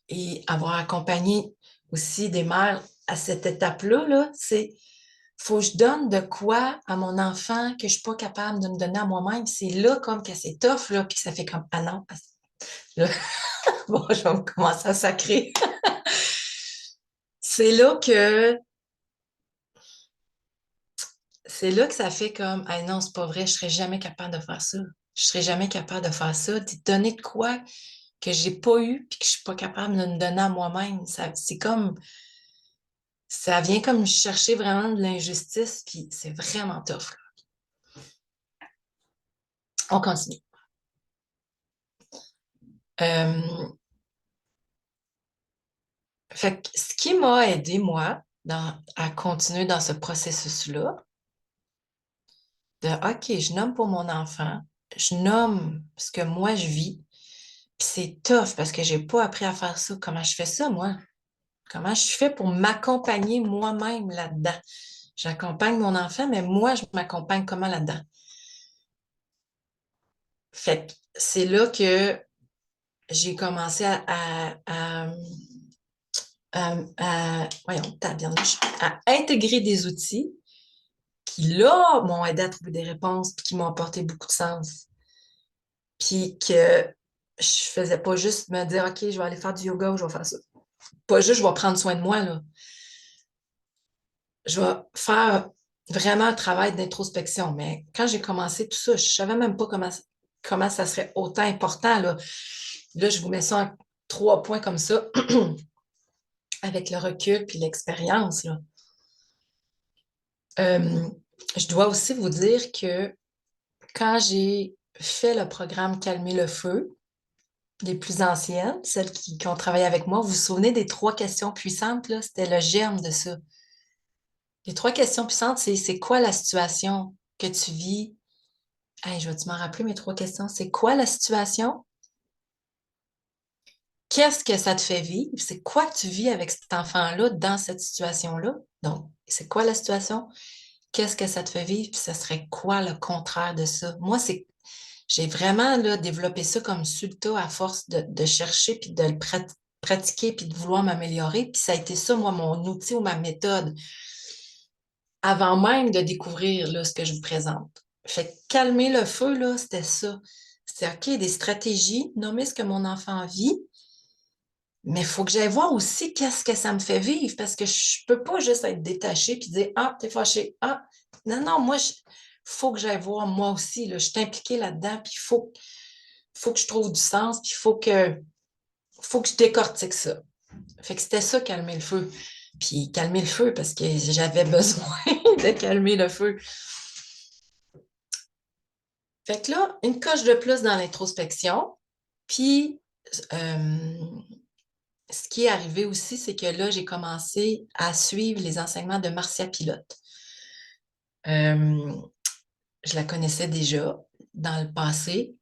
et avoir accompagné aussi des mères à cette étape-là, là, c'est faut que je donne de quoi à mon enfant que je suis pas capable de me donner à moi-même. C'est là comme que c'est tough, là, puis que ça fait comme ah non, là, bon, je vais me commencer à sacrer. C'est là que c'est là que ça fait comme ah non, c'est pas vrai, je serais jamais capable de faire ça. Je serais jamais capable de faire ça. De donner de quoi que j'ai pas eu puis que je suis pas capable de me donner à moi-même. C'est comme ça vient comme chercher vraiment de l'injustice, puis c'est vraiment tough. On continue. Euh, Fait que ce qui m'a aidé, moi, à continuer dans ce processus-là, de OK, je nomme pour mon enfant, je nomme ce que moi je vis, puis c'est tough parce que j'ai pas appris à faire ça. Comment je fais ça, moi? Comment je fais pour m'accompagner moi-même là-dedans? J'accompagne mon enfant, mais moi, je m'accompagne comment là-dedans? Fait que c'est là que j'ai commencé voyons, à intégrer des outils qui, là, m'ont aidé à trouver des réponses puis qui m'ont apporté beaucoup de sens. Puis que je faisais pas juste me dire, OK, je vais aller faire du yoga ou je vais faire ça. Pas juste, je vais prendre soin de moi, là. Je vais faire vraiment un travail d'introspection. Mais quand j'ai commencé tout ça, je savais même pas comment ça serait autant important, là. Là, je vous mets ça en 3 points comme ça, avec le recul puis l'expérience, là. Euh, je dois aussi vous dire que quand j'ai fait le programme Calmer le feu, les plus anciennes, celles qui ont travaillé avec moi, vous vous souvenez des 3 questions puissantes, là? C'était le germe de ça. Les 3 questions puissantes, c'est quoi la situation que tu vis? Hey, je vais-tu m'en rappeler mes 3 questions? C'est quoi la situation? Qu'est-ce que ça te fait vivre? C'est quoi que tu vis avec cet enfant-là dans cette situation-là? Donc, c'est quoi la situation? Qu'est-ce que ça te fait vivre? Puis, ce serait quoi le contraire de ça? Moi, j'ai vraiment là, développé ça comme sur le tas à force de chercher puis de le pratiquer puis de vouloir m'améliorer. Puis ça a été ça, moi, mon outil ou ma méthode avant même de découvrir là, ce que je vous présente. Fait que calmer le feu, là, c'était ça. C'est OK, des stratégies, nommer ce que mon enfant vit, mais il faut que j'aille voir aussi qu'est-ce que ça me fait vivre parce que je peux pas juste être détachée puis dire ah, t'es fâché. Ah, non, non, moi, faut que j'aille voir moi aussi. Là, je suis impliquée là-dedans, puis faut que je trouve du sens, puis faut que je décortique ça. Fait que c'était ça, calmer le feu. Puis calmer le feu parce que j'avais besoin de calmer le feu. Fait que là, une coche de plus dans l'introspection. Puis, euh, ce qui est arrivé aussi, c'est que là, j'ai commencé à suivre les enseignements de Marcia Pilote. Euh, je la connaissais déjà dans le passé.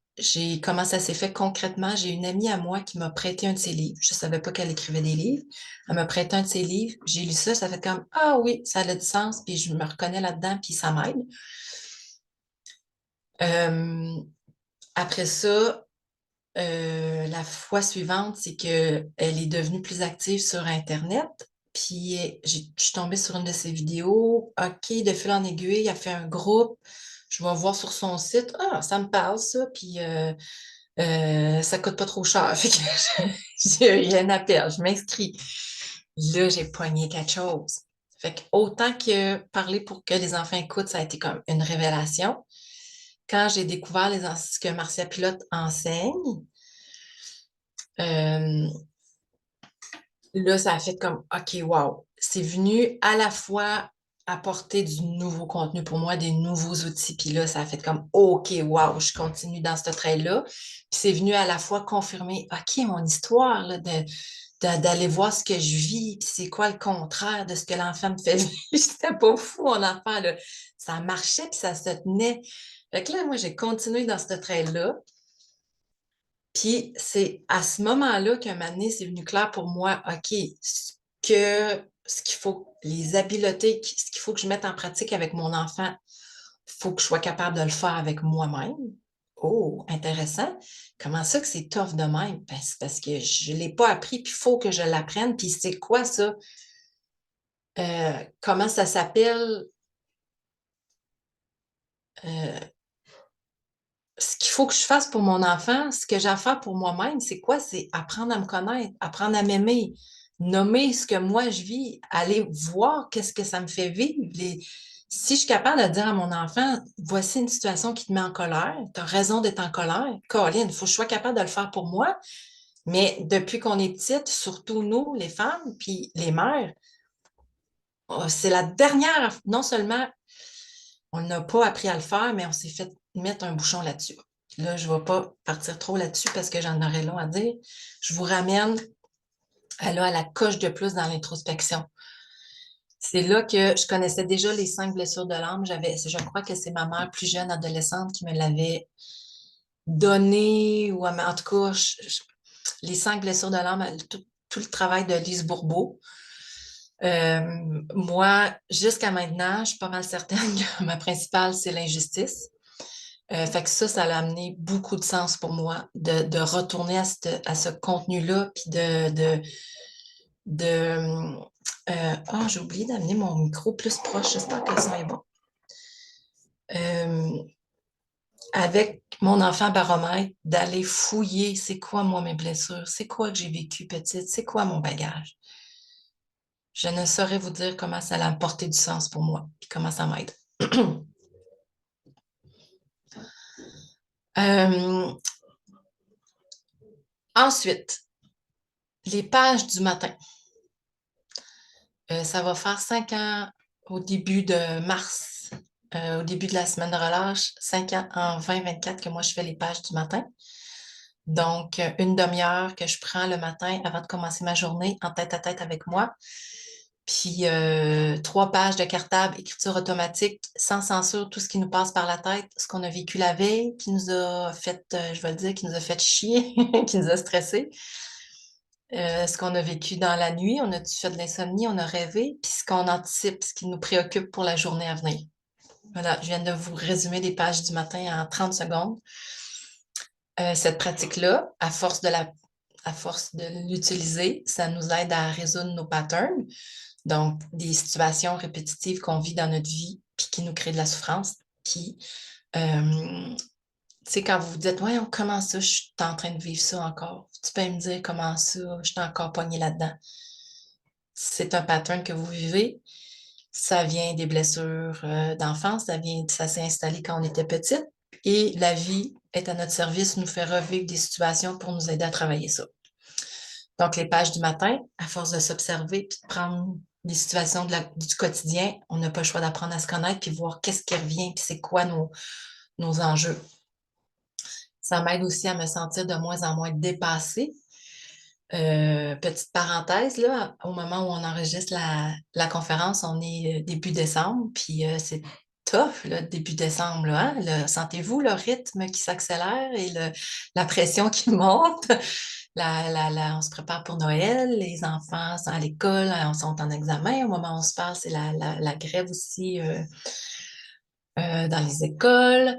Comment ça s'est fait concrètement? J'ai une amie à moi qui m'a prêté un de ses livres. Je ne savais pas qu'elle écrivait des livres. Elle m'a prêté un de ses livres. J'ai lu ça, ça fait comme ah oui, ça a du sens, puis je me reconnais là-dedans, puis ça m'aide. Euh, Après ça, la fois suivante, c'est qu'elle est devenue plus active sur Internet. Puis je suis tombée sur une de ses vidéos. OK, de fil en aiguille, elle fait un groupe. Je vais voir sur son site. Ah, ça me parle, ça. Puis ça coûte pas trop cher. Fait que j'ai un appel, je m'inscris. Là, j'ai pogné quelque chose. Fait que autant que parler pour que les enfants écoutent, ça a été comme une révélation. Quand j'ai découvert ce que Marcia Pilote enseigne, euh, là, ça a fait comme, OK, wow. C'est venu à la fois apporter du nouveau contenu pour moi, des nouveaux outils. Puis là, ça a fait comme, OK, wow, je continue dans ce trait-là. Puis c'est venu à la fois confirmer, OK, mon histoire, là, d'aller voir ce que je vis, puis c'est quoi le contraire de ce que l'enfant me fait vivre. C'était pas fou, mon enfant, là. Ça marchait, puis ça se tenait. Fait que là, moi, j'ai continué dans ce trait-là. Puis c'est à ce moment-là qu'un moment donné, c'est venu clair pour moi, OK, ce qu'il faut, les habiletés, ce qu'il faut que je mette en pratique avec mon enfant, il faut que je sois capable de le faire avec moi-même. Oh, intéressant. Comment ça que c'est tough de même? Ben, c'est parce que je ne l'ai pas appris, puis il faut que je l'apprenne. Puis c'est quoi ça? Comment ça s'appelle? Euh, Ce qu'il faut que je fasse pour mon enfant, ce que j'ai à faire pour moi-même, c'est quoi? C'est apprendre à me connaître, apprendre à m'aimer, nommer ce que moi je vis, aller voir qu'est-ce que ça me fait vivre. Si je suis capable de dire à mon enfant, voici une situation qui te met en colère, tu as raison d'être en colère, Colin, il faut que je sois capable de le faire pour moi. Mais depuis qu'on est petite, surtout nous, les femmes, puis les mères, c'est la dernière, non seulement on n'a pas appris à le faire, mais on s'est fait mettre un bouchon là-dessus. Là, je ne vais pas partir trop là-dessus parce que j'en aurais long à dire. Je vous ramène à la coche de plus dans l'introspection. C'est là que je connaissais déjà les 5 blessures de l'âme. Je crois que c'est ma mère plus jeune, adolescente, qui me l'avait donné, ou en tout cas, les 5 blessures de l'âme, tout le travail de Lise Bourbeau. Moi, jusqu'à maintenant, je suis pas mal certaine que ma principale, c'est l'injustice. Fait que ça a amené beaucoup de sens pour moi de retourner à ce contenu-là, puis de j'ai oublié d'amener mon micro plus proche, j'espère que ça est bon. Avec mon enfant baromètre, d'aller fouiller c'est quoi, moi, mes blessures, c'est quoi que j'ai vécu petite, c'est quoi mon bagage. Je ne saurais vous dire comment ça a apporté du sens pour moi, puis comment ça m'aide. Ensuite, les pages du matin. Ça va faire 5 ans au début de mars, au début de la semaine de relâche, 5 ans en 2024 que moi je fais les pages du matin. Donc, une demi-heure que je prends le matin avant de commencer ma journée en tête à tête avec moi. Puis 3 pages de cartable, écriture automatique, sans censure, tout ce qui nous passe par la tête, ce qu'on a vécu la veille, qui nous a fait, je vais le dire, qui nous a fait chier, qui nous a stressés. Ce qu'on a vécu dans la nuit, on a-tu fait de l'insomnie, on a rêvé, puis ce qu'on anticipe, ce qui nous préoccupe pour la journée à venir. Voilà, je viens de vous résumer les pages du matin en 30 secondes. Cette pratique-là, à force de l'utiliser, ça nous aide à résoudre nos patterns, donc des situations répétitives qu'on vit dans notre vie, puis qui nous créent de la souffrance. Puis, tu sais, quand vous vous dites, ouais, comment ça, je suis en train de vivre ça encore? Tu peux me dire comment ça, je suis encore pognée là-dedans. C'est un pattern que vous vivez. Ça vient des blessures d'enfance, ça s'est installé quand on était petite. Et la vie est à notre service, nous fait revivre des situations pour nous aider à travailler ça. Donc, les pages du matin, à force de s'observer puis de prendre des situations du quotidien, on n'a pas le choix d'apprendre à se connaître puis voir qu'est-ce qui revient puis c'est quoi nos enjeux. Ça m'aide aussi à me sentir de moins en moins dépassée. Petite parenthèse, là, au moment où on enregistre la conférence, on est début décembre, puis c'est tough, là, début décembre. Là, hein? Sentez-vous le rythme qui s'accélère et la pression qui monte? On se prépare pour Noël, les enfants sont à l'école, sont en examen. Au moment où on se parle, c'est la grève aussi dans les écoles.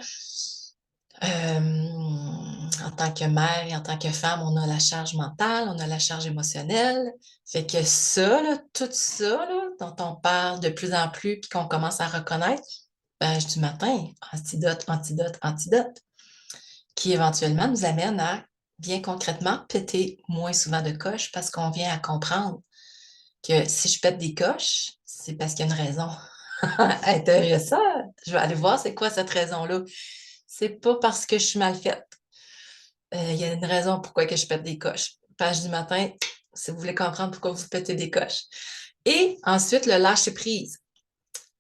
En tant que mère et en tant que femme, on a la charge mentale, on a la charge émotionnelle. Fait que ça, là, tout ça, là, dont on parle de plus en plus puis qu'on commence à reconnaître, page du matin, antidote, antidote, antidote, qui éventuellement nous amène à, bien concrètement, péter moins souvent de coches parce qu'on vient à comprendre que si je pète des coches, c'est parce qu'il y a une raison. Intéressant. Je vais aller voir c'est quoi cette raison-là. C'est pas parce que je suis mal faite. Il y a une raison pourquoi que je pète des coches. Page du matin, si vous voulez comprendre pourquoi vous pétez des coches. Et ensuite, le lâcher-prise.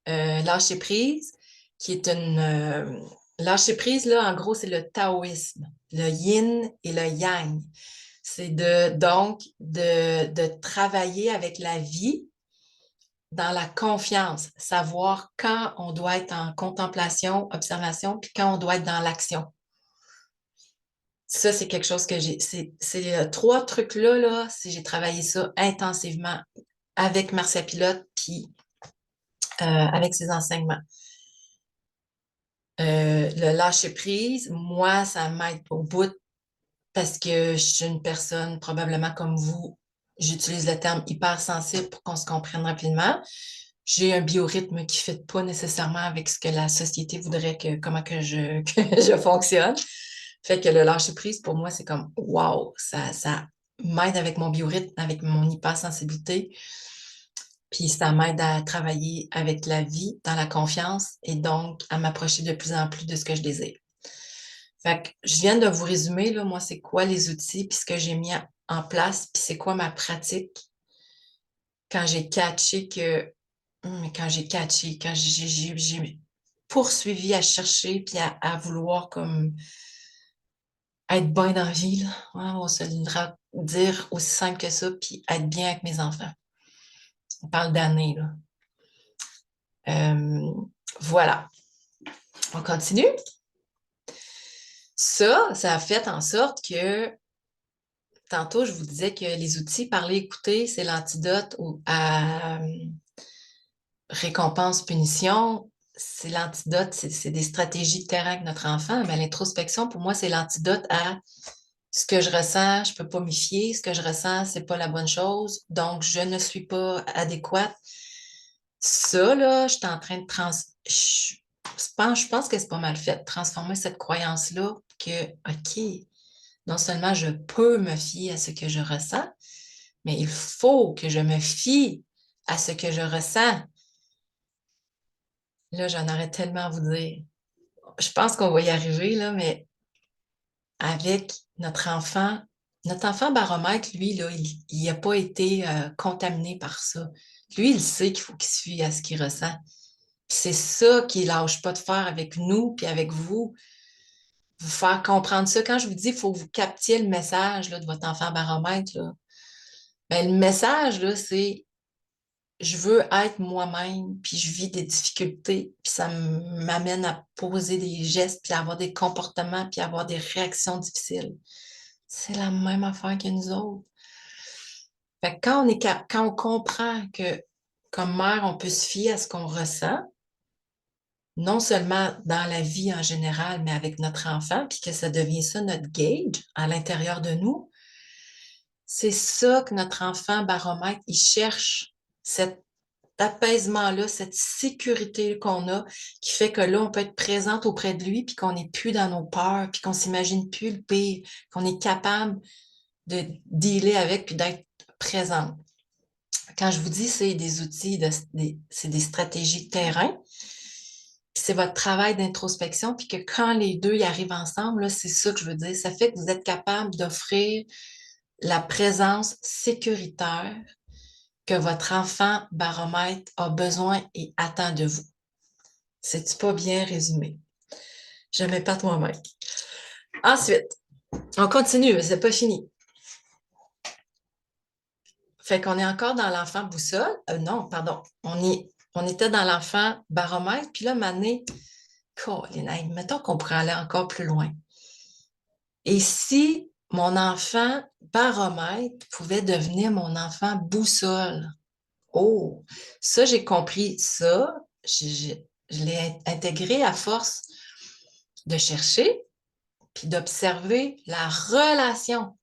Lâcher prise, qui est une... lâcher prise, là, en gros, c'est le taoïsme, le yin et le yang. C'est de travailler avec la vie dans la confiance, savoir quand on doit être en contemplation, observation, puis quand on doit être dans l'action. Ça, c'est quelque chose que ces trois trucs-là, là, si j'ai travaillé ça intensivement avec Marcia Pilote, puis avec ses enseignements. Le lâcher prise, moi, ça m'aide au bout parce que je suis une personne probablement comme vous. J'utilise le terme hypersensible pour qu'on se comprenne rapidement. J'ai un biorhythme qui ne fit pas nécessairement avec ce que la société voudrait comment que que je fonctionne. Fait que le lâcher prise, pour moi, c'est comme wow, ça m'aide avec mon biorhythme, avec mon hypersensibilité. Puis ça m'aide à travailler avec la vie, dans la confiance et donc à m'approcher de plus en plus de ce que je désire. Fait que je viens de vous résumer, là, moi, c'est quoi les outils, puis ce que j'ai mis en place, puis c'est quoi ma pratique quand j'ai catché que, quand j'ai catché, quand j'ai poursuivi à chercher, puis à vouloir comme être bien dans la vie, là. Ouais, on va se le dire aussi simple que ça, puis être bien avec mes enfants. On parle d'années, là. Voilà. On continue. Ça a fait en sorte que, tantôt, je vous disais que les outils parler, écouter, c'est l'antidote à récompense, punition. C'est l'antidote, c'est des stratégies de terrain avec notre enfant. Mais l'introspection, pour moi, c'est l'antidote à ce que je ressens, je ne peux pas m'y fier. Ce que je ressens, ce n'est pas la bonne chose. Donc, je ne suis pas adéquate. Ça, là, je suis en train de je pense que c'est pas mal fait. Transformer cette croyance-là que, OK, non seulement je peux me fier à ce que je ressens, mais il faut que je me fie à ce que je ressens. Là, j'en aurais tellement à vous dire. Je pense qu'on va y arriver, là, mais avec notre enfant baromètre, lui, là, il n'a pas été contaminé par ça. Lui, il sait qu'il faut qu'il se fie à ce qu'il ressent. C'est ça qu'il ne lâche pas de faire avec nous puis avec vous. Vous faire comprendre ça. Quand je vous dis qu'il faut que vous captiez le message là, de votre enfant baromètre, là, ben, le message, là, c'est je veux être moi-même, puis je vis des difficultés, puis ça m'amène à poser des gestes, puis à avoir des comportements, puis à avoir des réactions difficiles. C'est la même affaire que nous autres. Fait que quand on comprend que comme mère, on peut se fier à ce qu'on ressent, non seulement dans la vie en général, mais avec notre enfant, puis que ça devient ça notre gauge à l'intérieur de nous, c'est ça que notre enfant baromètre, il cherche cet apaisement-là, cette sécurité qu'on a, qui fait que là, on peut être présente auprès de lui, puis qu'on n'est plus dans nos peurs, puis qu'on s'imagine plus le pire, qu'on est capable de dealer avec, puis d'être présente. Quand je vous dis c'est des outils, c'est des stratégies de terrain, c'est votre travail d'introspection, puis que quand les deux y arrivent ensemble, c'est ça que je veux dire. Ça fait que vous êtes capable d'offrir la présence sécuritaire que votre enfant baromètre a besoin et attend de vous. C'est-tu pas bien résumé? Je m'épate moi-même. Ensuite, on continue, mais c'est pas fini. Fait qu'on est encore dans l'enfant boussole. Non, pardon. On était dans l'enfant baromètre, puis là, Mané, mettons qu'on pourrait aller encore plus loin. Et si mon enfant baromètre pouvait devenir mon enfant boussole? Oh, ça, j'ai compris ça. Je l'ai intégré à force de chercher puis d'observer la relation.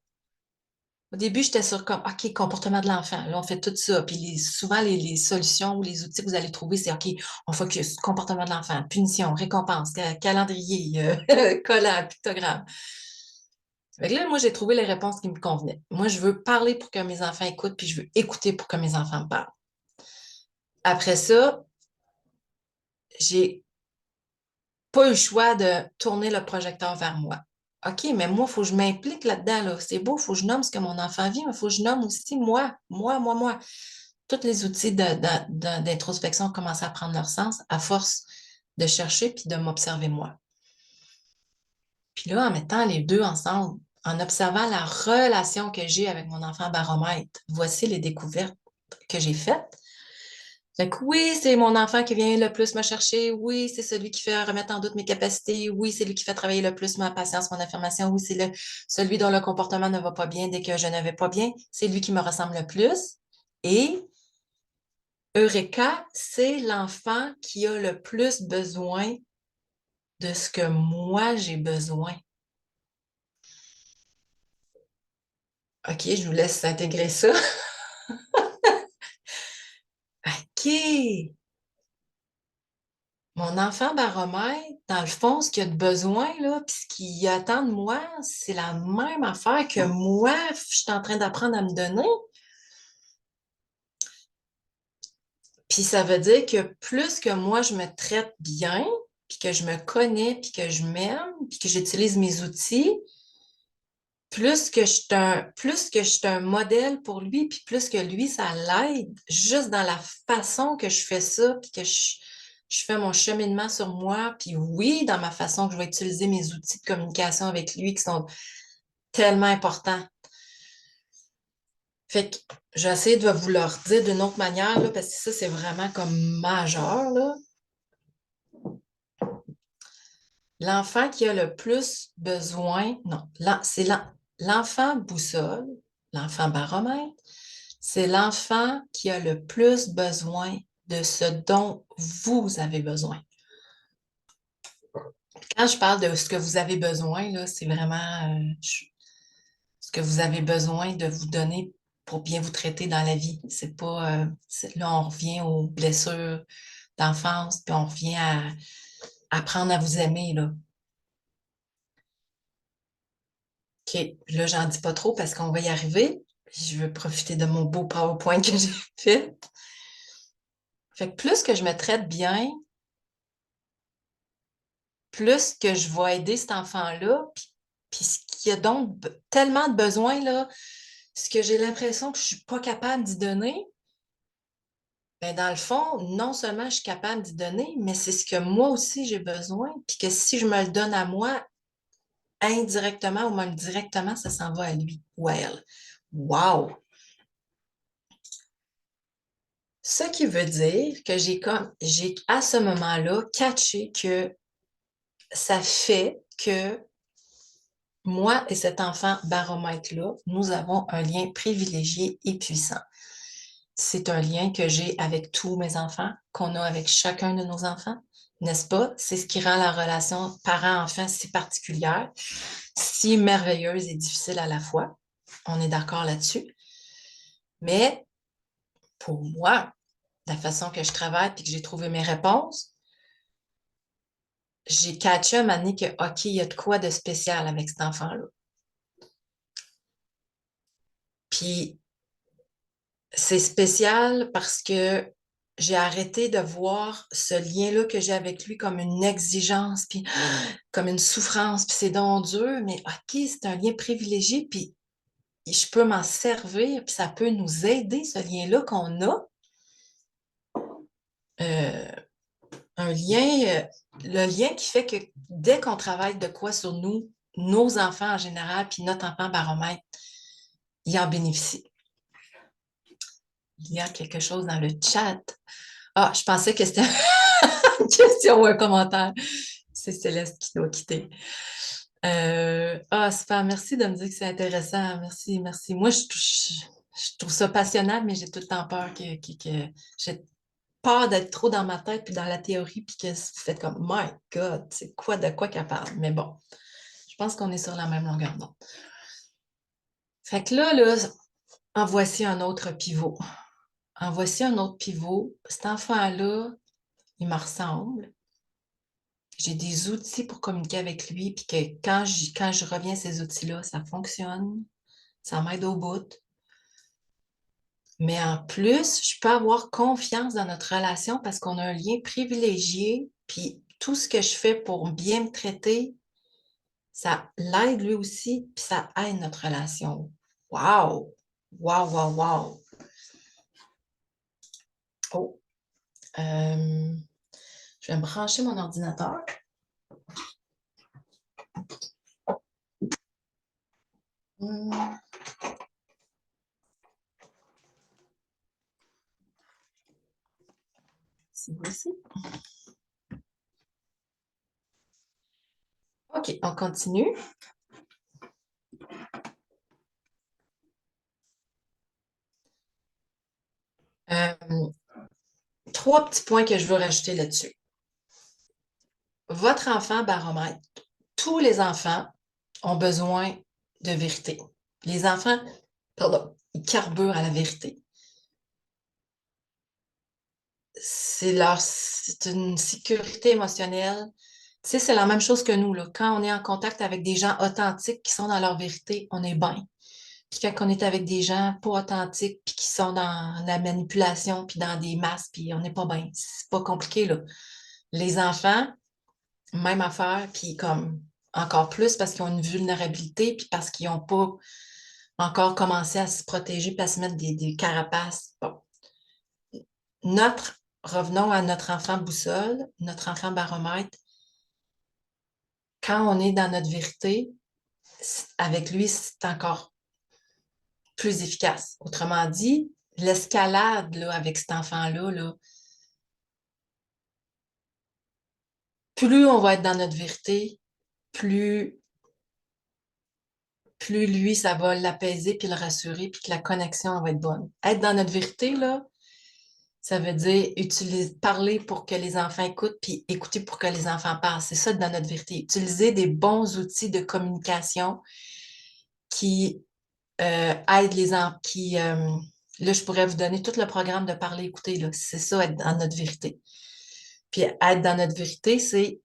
Au début, j'étais sur comme, OK, comportement de l'enfant. Là, on fait tout ça. Puis souvent, les solutions ou les outils que vous allez trouver, c'est OK, on focus, comportement de l'enfant, punition, récompense, calendrier, collant, pictogramme. Fait que là, moi, j'ai trouvé les réponses qui me convenaient. Moi, je veux parler pour que mes enfants écoutent, puis je veux écouter pour que mes enfants me parlent. Après ça, j'ai pas eu le choix de tourner le projecteur vers moi. OK, mais moi, il faut que je m'implique là-dedans. Là. C'est beau, il faut que je nomme ce que mon enfant vit, mais il faut que je nomme aussi moi. Tous les outils d'introspection ont commencé à prendre leur sens à force de chercher puis de m'observer moi. Puis là, en mettant les deux ensemble, en observant la relation que j'ai avec mon enfant baromètre, voici les découvertes que j'ai faites. Fait que oui, c'est mon enfant qui vient le plus me chercher. Oui, c'est celui qui fait remettre en doute mes capacités. Oui, c'est lui qui fait travailler le plus ma patience, mon affirmation. Oui, c'est celui dont le comportement ne va pas bien dès que je ne vais pas bien. C'est lui qui me ressemble le plus. Et Eureka, c'est l'enfant qui a le plus besoin de ce que moi j'ai besoin. OK, je vous laisse intégrer ça. OK. Mon enfant baromètre, dans le fond, ce qu'il a de besoin, là, puis ce qu'il attend de moi, c'est la même affaire que moi, je suis en train d'apprendre à me donner. Puis ça veut dire que plus que moi, je me traite bien, puis que je me connais, puis que je m'aime, puis que j'utilise mes outils, plus que je suis un modèle pour lui, puis plus que lui, ça l'aide, juste dans la façon que je fais ça, puis que je fais mon cheminement sur moi, puis oui, dans ma façon que je vais utiliser mes outils de communication avec lui qui sont tellement importants. Fait que j'essaie de vous leur dire d'une autre manière, là, parce que ça, c'est vraiment comme majeur, là. L'enfant qui a le plus besoin, non, c'est l'enfant boussole, l'enfant baromètre, c'est l'enfant qui a le plus besoin de ce dont vous avez besoin. Quand je parle de ce que vous avez besoin, là, c'est vraiment ce que vous avez besoin de vous donner pour bien vous traiter dans la vie. C'est pas là, on revient aux blessures d'enfance, puis on revient à apprendre à vous aimer, là. OK, là, j'en dis pas trop parce qu'on va y arriver. Je veux profiter de mon beau PowerPoint que j'ai fait. Fait que plus que je me traite bien, plus que je vais aider cet enfant-là, puis ce qu'il a donc tellement de besoins, là, ce que j'ai l'impression que je suis pas capable d'y donner, ben dans le fond, non seulement je suis capable d'y donner, mais c'est ce que moi aussi j'ai besoin, puis que si je me le donne à moi, indirectement ou même directement, ça s'en va à lui ou à elle. Wow! Ce qui veut dire que j'ai à ce moment-là catché que ça fait que moi et cet enfant baromètre-là, nous avons un lien privilégié et puissant. C'est un lien que j'ai avec tous mes enfants, qu'on a avec chacun de nos enfants, n'est-ce pas? C'est ce qui rend la relation parent-enfant si particulière, si merveilleuse et difficile à la fois. On est d'accord là-dessus. Mais pour moi, la façon que je travaille et que j'ai trouvé mes réponses, j'ai catché un moment donné que, OK, il y a de quoi de spécial avec cet enfant-là. Puis, c'est spécial parce que j'ai arrêté de voir ce lien-là que j'ai avec lui comme une exigence, puis comme une souffrance, puis c'est donc dur, mais OK, c'est un lien privilégié, puis je peux m'en servir, puis ça peut nous aider, ce lien-là qu'on a. Euh, un lien, le lien qui fait que dès qu'on travaille de quoi sur nous, nos enfants en général, puis notre enfant baromètre, il en bénéficie. Il y a quelque chose dans le chat. Ah, je pensais que c'était une question ou un commentaire. C'est Céleste qui doit quitter. Super. Merci de me dire que c'est intéressant. Merci, merci. Moi, je trouve ça passionnant, mais j'ai tout le temps peur que j'ai peur d'être trop dans ma tête puis dans la théorie, puis que vous faites comme My God, c'est quoi de quoi qu'elle parle? Mais bon, je pense qu'on est sur la même longueur d'onde. Fait que là, en voici un autre pivot. En voici un autre pivot. Cet enfant-là, il me ressemble. J'ai des outils pour communiquer avec lui, puis que quand je reviens à ces outils-là, ça fonctionne, ça m'aide au bout. Mais en plus, je peux avoir confiance dans notre relation parce qu'on a un lien privilégié, puis tout ce que je fais pour bien me traiter, ça l'aide lui aussi, puis ça aide notre relation. Wow! Wow, wow, wow! Oh! Euh, je vais me brancher mon ordinateur. Hmm. C'est voici. OK, on continue. Euh, Trois petits points que je veux rajouter là-dessus. Votre enfant baromètre, tous les enfants ont besoin de vérité. Les enfants, pardon, ils carburent à la vérité. C'est une sécurité émotionnelle. Tu sais, c'est la même chose que nous, là. Quand on est en contact avec des gens authentiques qui sont dans leur vérité, on est bien. Puis quand on est avec des gens pas authentiques, puis qui sont dans la manipulation, puis dans des masses, puis on n'est pas bien. C'est pas compliqué, là. Les enfants, même affaire, puis comme encore plus parce qu'ils ont une vulnérabilité, puis parce qu'ils n'ont pas encore commencé à se protéger, puis à se mettre des carapaces. Bon. Revenons à notre enfant boussole, notre enfant baromètre. Quand on est dans notre vérité, avec lui, c'est encore plus efficace. Autrement dit, l'escalade là, avec cet enfant-là, là, plus on va être dans notre vérité, plus, plus lui, ça va l'apaiser puis le rassurer puis que la connexion va être bonne. Être dans notre vérité, là, ça veut dire parler pour que les enfants écoutent puis écouter pour que les enfants parlent. C'est ça dans notre vérité. Utiliser des bons outils de communication qui aident les enfants, là, je pourrais vous donner tout le programme de parler, écouter, là. C'est ça, être dans notre vérité. Puis être dans notre vérité, c'est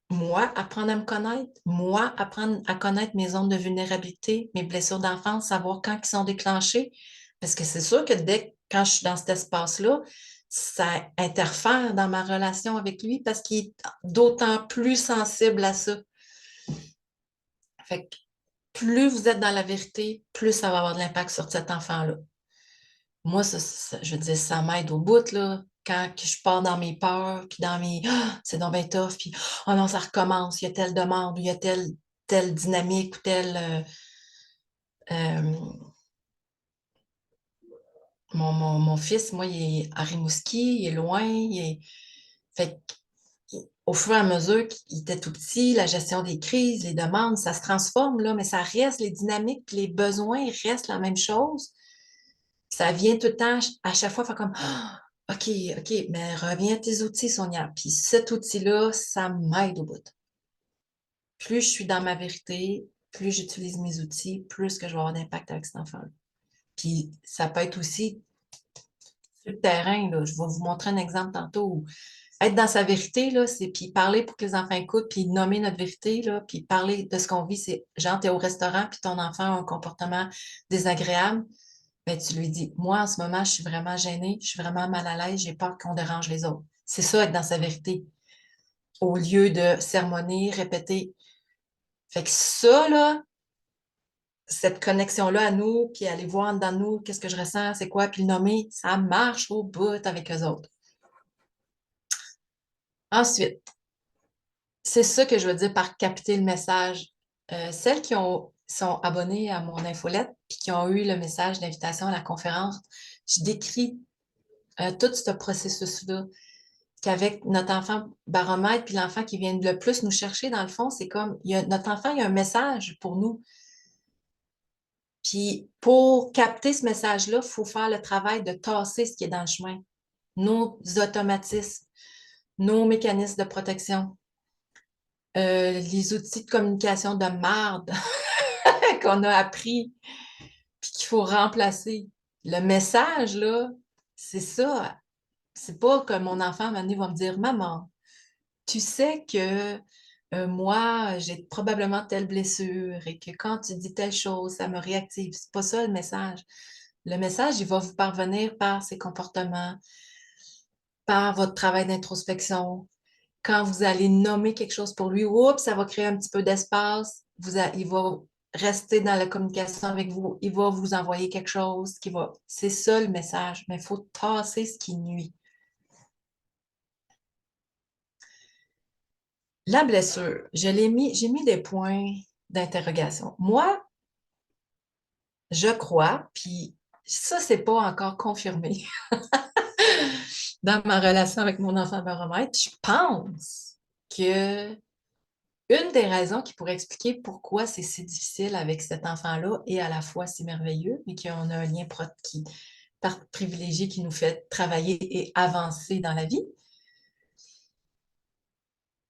moi, apprendre à me connaître, moi, apprendre à connaître mes zones de vulnérabilité, mes blessures d'enfance, savoir quand ils sont déclenchées. Parce que c'est sûr que quand je suis dans cet espace-là, ça interfère dans ma relation avec lui parce qu'il est d'autant plus sensible à ça. Fait que plus vous êtes dans la vérité, plus ça va avoir de l'impact sur cet enfant-là. Moi, je veux dire, ça m'aide au bout, là. Quand que je pars dans mes peurs, puis dans mes ah, c'est donc bien tough, puis oh non, ça recommence, il y a telle demande, il y a telle dynamique ou euh, mon fils, moi, il est à Rimouski, il est loin, fait au fur et à mesure qu'il était tout petit, la gestion des crises, les demandes, ça se transforme, là, mais ça reste, les dynamiques, puis les besoins restent la même chose. Ça vient tout le temps, à chaque fois, faire comme ah, OK, OK, mais reviens à tes outils, Sonia. Puis cet outil-là, ça m'aide au bout. Plus je suis dans ma vérité, plus j'utilise mes outils, plus que je vais avoir d'impact avec cet enfant-là. Puis ça peut être aussi sur le terrain, là. Je vais vous montrer un exemple tantôt où être dans sa vérité, là, c'est puis parler pour que les enfants écoutent, puis nommer notre vérité, là, puis parler de ce qu'on vit. C'est genre, tu es au restaurant, puis ton enfant a un comportement désagréable. Ben, tu lui dis, moi, en ce moment, je suis vraiment gênée, je suis vraiment mal à l'aise, j'ai peur qu'on dérange les autres. C'est ça, être dans sa vérité. Au lieu de sermonner, répéter. Fait que ça, là, cette connexion-là à nous, puis aller voir dans nous, qu'est-ce que je ressens, c'est quoi, puis le nommer, ça marche au bout avec eux autres. Ensuite, c'est ça que je veux dire par capter le message. Celles qui sont abonnées à mon infolette, puis qui ont eu le message d'invitation à la conférence, je décris tout ce processus-là. Qu'avec notre enfant baromètre, puis l'enfant qui vient le plus nous chercher, dans le fond, c'est comme notre enfant, il y a un message pour nous. Puis pour capter ce message-là, il faut faire le travail de tasser ce qui est dans le chemin. Nos automatismes, nos mécanismes de protection, les outils de communication de marde qu'on a appris, puis qu'il faut remplacer. Le message, là, c'est ça. C'est pas que mon enfant, à un moment donné, va me dire, Maman, tu sais que moi, j'ai probablement telle blessure et que quand tu dis telle chose, ça me réactive. C'est pas ça le message. Le message, il va vous parvenir par ses comportements, par votre travail d'introspection. Quand vous allez nommer quelque chose pour lui, oups, ça va créer un petit peu d'espace. Il va rester dans la communication avec vous. Il va vous envoyer quelque chose qui va. C'est ça le message, mais il faut tasser ce qui nuit. La blessure, j'ai mis des points d'interrogation. Moi, je crois, puis ça, c'est pas encore confirmé, dans ma relation avec mon enfant baromètre. Je pense que une des raisons qui pourrait expliquer pourquoi c'est si difficile avec cet enfant-là et à la fois si merveilleux, mais qu'on a un lien qui, privilégié qui nous fait travailler et avancer dans la vie,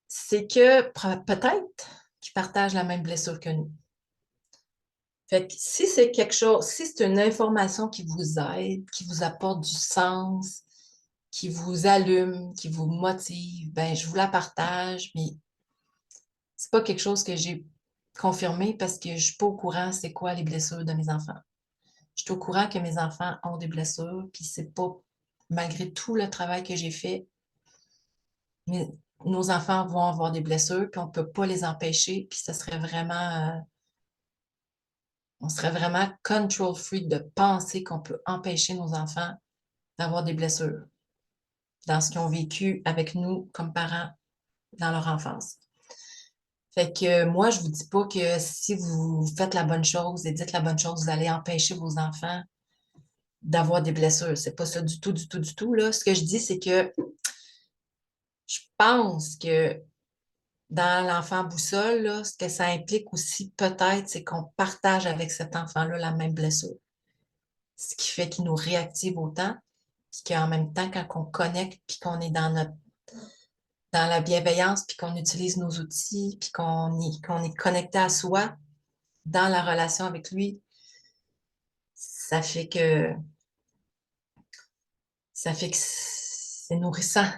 c'est que peut-être qu'ils partagent la même blessure que nous. Fait que si c'est quelque chose, si c'est une information qui vous aide, qui vous apporte du sens, qui vous allume, qui vous motive, ben je vous la partage, mais c'est pas quelque chose que j'ai confirmé parce que je suis pas au courant c'est quoi les blessures de mes enfants. Je suis au courant que mes enfants ont des blessures, puis c'est pas, malgré tout le travail que j'ai fait, mais nos enfants vont avoir des blessures, puis on peut pas les empêcher, puis ça serait vraiment, on serait vraiment control freak de penser qu'on peut empêcher nos enfants d'avoir des blessures dans ce qu'ils ont vécu avec nous comme parents dans leur enfance. Fait que moi, je vous dis pas que si vous faites la bonne chose et dites la bonne chose, vous allez empêcher vos enfants d'avoir des blessures. C'est pas ça du tout, du tout, du tout, là. Ce que je dis, c'est que je pense que dans l'enfant boussole, là, ce que ça implique aussi, peut-être, c'est qu'on partage avec cet enfant-là la même blessure. Ce qui fait qu'il nous réactive autant, puis qu'en même temps, quand on connecte, puis qu'on est dans la bienveillance, puis qu'on utilise nos outils, puis qu'on est connecté à soi dans la relation avec lui, ça fait que c'est nourrissant.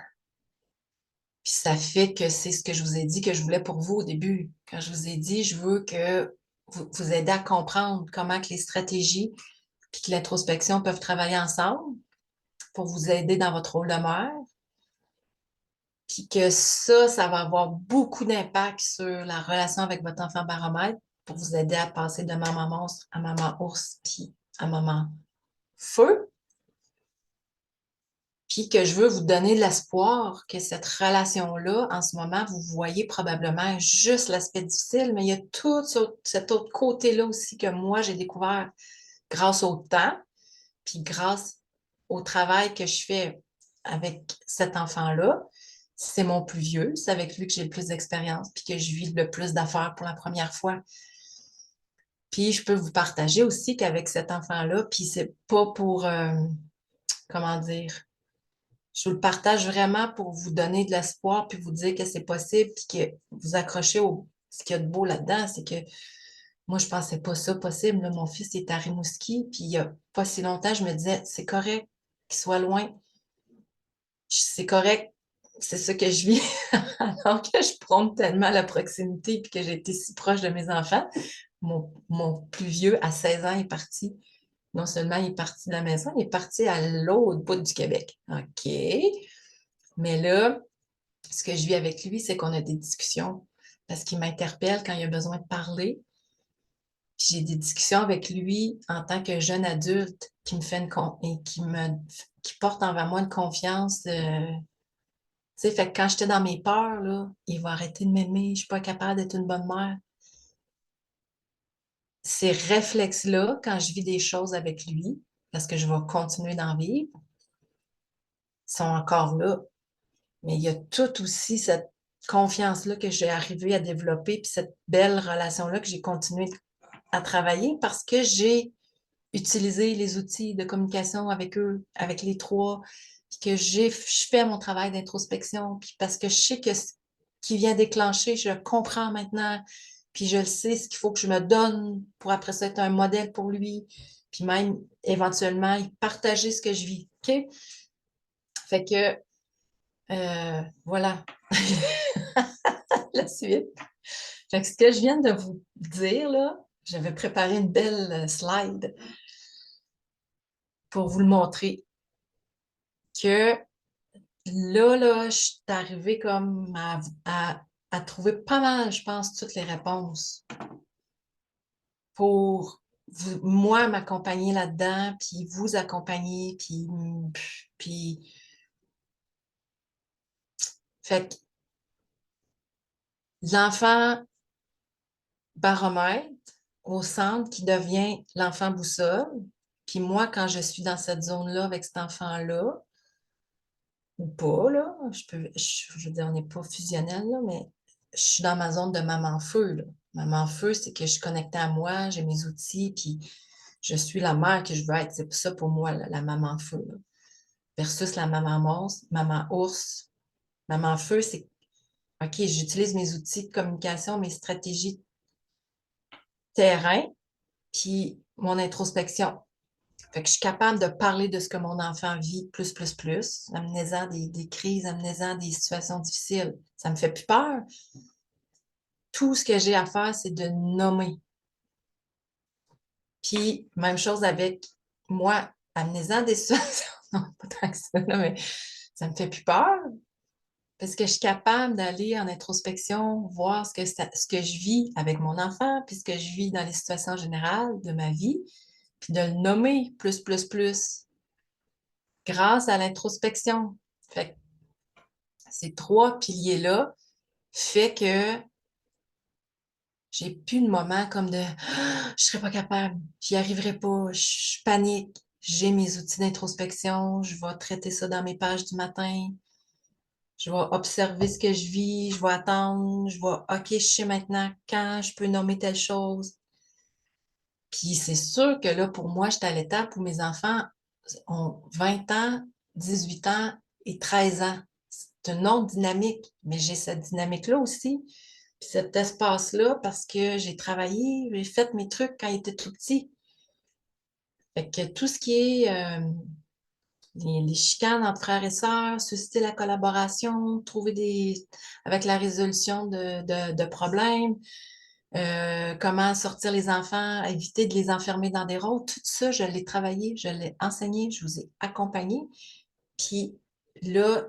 Puis ça fait que c'est ce que je vous ai dit que je voulais pour vous au début. Quand je vous ai dit, je veux que vous aider à comprendre comment que les stratégies puis que l'introspection peuvent travailler ensemble pour vous aider dans votre rôle de mère. Puis que ça va avoir beaucoup d'impact sur la relation avec votre enfant baromètre pour vous aider à passer de maman monstre à maman ours puis à maman feu. Puis que je veux vous donner de l'espoir que cette relation-là, en ce moment, vous voyez probablement juste l'aspect difficile, mais il y a tout cet autre côté-là aussi que moi, j'ai découvert grâce au temps, puis grâce au travail que je fais avec cet enfant-là. C'est mon plus vieux, c'est avec lui que j'ai le plus d'expérience, puis que je vis le plus d'affaires pour la première fois. Puis je peux vous partager aussi qu'avec cet enfant-là, puis c'est pas pour, comment dire, je vous le partage vraiment pour vous donner de l'espoir, puis vous dire que c'est possible, puis que vous accrochez au... Ce qu'il y a de beau là-dedans, c'est que moi, je pensais pas ça possible. Là. Mon fils est à Rimouski, puis il y a pas si longtemps, je me disais, c'est correct qu'il soit loin. C'est correct, c'est ça que je vis. Alors que je prône tellement la proximité, puis que j'ai été si proche de mes enfants. Mon plus vieux, à 16 ans, est parti. Non seulement il est parti de la maison, il est parti à l'autre bout du Québec. OK. Mais là, ce que je vis avec lui, c'est qu'on a des discussions parce qu'il m'interpelle quand il a besoin de parler. Puis j'ai des discussions avec lui en tant que jeune adulte qui me fait et qui porte envers moi une confiance. Tu sais, fait que quand j'étais dans mes peurs, là, il va arrêter de m'aimer, je suis pas capable d'être une bonne mère. Ces réflexes-là, quand je vis des choses avec lui, parce que je vais continuer d'en vivre, sont encore là. Mais il y a tout aussi cette confiance-là que j'ai arrivé à développer, puis cette belle relation-là que j'ai continué à travailler parce que j'ai utilisé les outils de communication avec eux, avec les trois, puis que je fais mon travail d'introspection, puis parce que je sais que ce qui vient déclencher, je le comprends maintenant, puis je le sais, ce qu'il faut que je me donne pour après ça être un modèle pour lui, puis même éventuellement partager ce que je vis. OK? Fait que voilà la suite. Fait que ce que je viens de vous dire, là, j'avais préparé une belle slide pour vous le montrer. Que là, je suis arrivée comme à trouver pas mal, je pense, toutes les réponses pour moi m'accompagner là-dedans, puis vous accompagner, puis fait que l'enfant baromètre au centre qui devient l'enfant boussole. Puis moi, quand je suis dans cette zone-là avec cet enfant-là, ou pas, là. Je veux dire, on n'est pas fusionnel, là, mais je suis dans ma zone de maman feu, là. Maman feu, c'est que je suis connectée à moi, j'ai mes outils, puis je suis la mère que je veux être. C'est ça pour moi, là, la maman feu, là. Versus la maman monstre, maman ours. Maman feu, c'est OK, j'utilise mes outils de communication, mes stratégies de terrain, puis mon introspection. Fait que je suis capable de parler de ce que mon enfant vit amenant des crises, amenant des situations difficiles. Ça me fait plus peur. Tout ce que j'ai à faire, c'est de nommer. Puis, même chose avec moi, amenant des situations, non, pas tant que ça, là, mais ça me fait plus peur parce que je suis capable d'aller en introspection, voir ce que je vis avec mon enfant, puis ce que je vis dans les situations générales de ma vie, puis de le nommer grâce à l'introspection. Fait que ces trois piliers-là fait que j'ai plus de moments comme de je serais pas capable, j'y arriverai pas, je panique. J'ai mes outils d'introspection, je vais traiter ça dans mes pages du matin, je vais observer ce que je vis, je vais attendre, je vais OK, je sais maintenant quand je peux nommer telle chose. Puis c'est sûr que là, pour moi, j'étais à l'étape où mes enfants ont 20 ans, 18 ans et 13 ans. C'est une autre dynamique, mais j'ai cette dynamique-là aussi. Puis cet espace-là, parce que j'ai travaillé, j'ai fait mes trucs quand ils étaient tout petits. Fait que tout ce qui est les chicanes entre frères et sœurs, susciter la collaboration, avec la résolution de problèmes, comment sortir les enfants, éviter de les enfermer dans des rôles. Tout ça, je l'ai travaillé, je l'ai enseigné, je vous ai accompagné. Puis là,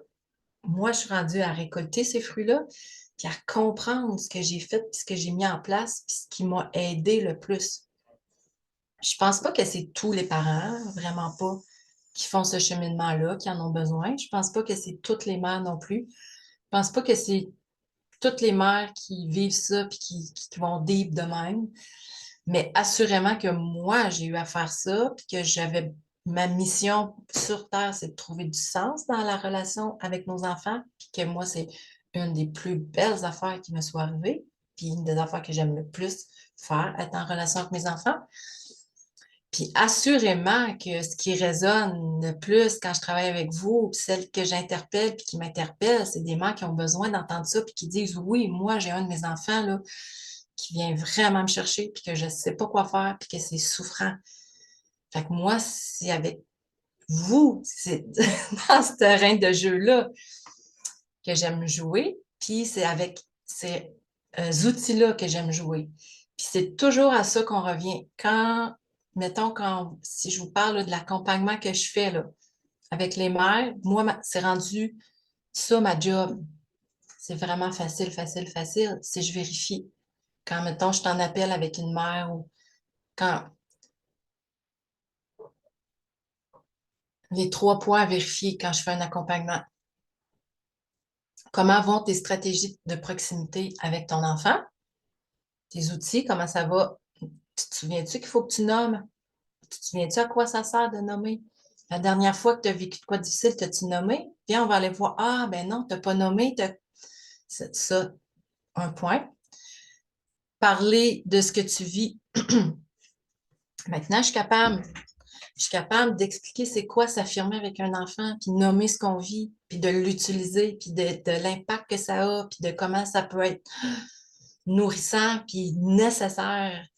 moi, je suis rendue à récolter ces fruits-là, puis à comprendre ce que j'ai fait, puis ce que j'ai mis en place, puis ce qui m'a aidé le plus. Je pense pas que c'est tous les parents, vraiment pas, qui font ce cheminement-là, qui en ont besoin. Je pense pas que c'est toutes les mères non plus. Je pense pas que c'est toutes les mères qui vivent ça puis qui vont deep de même. Mais assurément que moi, j'ai eu à faire ça, puis que j'avais ma mission sur Terre, c'est de trouver du sens dans la relation avec nos enfants, puis que moi, c'est une des plus belles affaires qui me soit arrivée, puis une des affaires que j'aime le plus faire, être en relation avec mes enfants. Puis assurément que ce qui résonne le plus quand je travaille avec vous, puis celles que j'interpelle puis qui m'interpellent, c'est des mères qui ont besoin d'entendre ça puis qui disent oui, moi j'ai un de mes enfants là qui vient vraiment me chercher puis que je sais pas quoi faire puis que c'est souffrant. Fait que moi, c'est avec vous, c'est dans ce terrain de jeu-là que j'aime jouer, puis c'est avec ces outils-là que j'aime jouer. Puis c'est toujours à ça qu'on revient. Mettons, si je vous parle là, de l'accompagnement que je fais là, avec les mères, moi, c'est rendu ça ma job. C'est vraiment facile, si je vérifie. Quand, mettons, je t'en appelle avec une mère ou quand les trois points à vérifier quand je fais un accompagnement. Comment vont tes stratégies de proximité avec ton enfant? Tes outils, comment ça va? Tu te souviens-tu qu'il faut que tu nommes? Tu te souviens-tu à quoi ça sert de nommer? La dernière fois que tu as vécu de quoi de difficile, t'as-tu nommé? Viens, on va aller voir. Ah, ben non, tu n'as pas nommé. C'est ça, un point. Parler de ce que tu vis. Maintenant, je suis capable d'expliquer c'est quoi s'affirmer avec un enfant, puis nommer ce qu'on vit, puis de l'utiliser, puis de l'impact que ça a, puis de comment ça peut être nourrissant, puis nécessaire.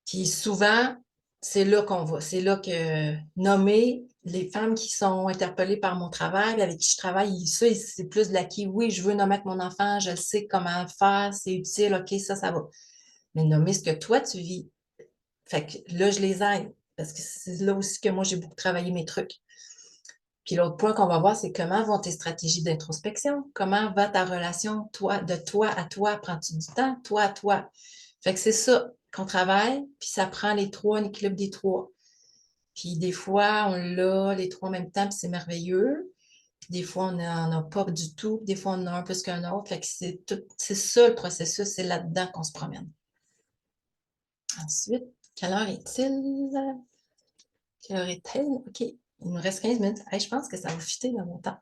Puis souvent, c'est là qu'on va. C'est là que nommer les femmes qui sont interpellées par mon travail, avec qui je travaille, ça, c'est plus de l'acquis. Oui, je veux nommer avec mon enfant, je sais comment faire, c'est utile, OK, ça va. Mais nommer ce que toi, tu vis. Fait que là, je les aide. Parce que c'est là aussi que moi, j'ai beaucoup travaillé mes trucs. Puis l'autre point qu'on va voir, c'est comment vont tes stratégies d'introspection? Comment va ta relation, toi, de toi à toi? Prends-tu du temps, toi à toi? Fait que c'est ça qu'on travaille, puis ça prend les trois, un équilibre des trois. Puis des fois, on l'a les trois en même temps, puis c'est merveilleux. Puis des fois, on n'en a pas du tout. Des fois, on en a un plus qu'un autre. Fait que c'est ça le processus, c'est là-dedans qu'on se promène. Ensuite, quelle heure est-il? Quelle heure est-elle? OK. Il me reste 15 minutes. Hey, je pense que ça va fitter dans mon temps.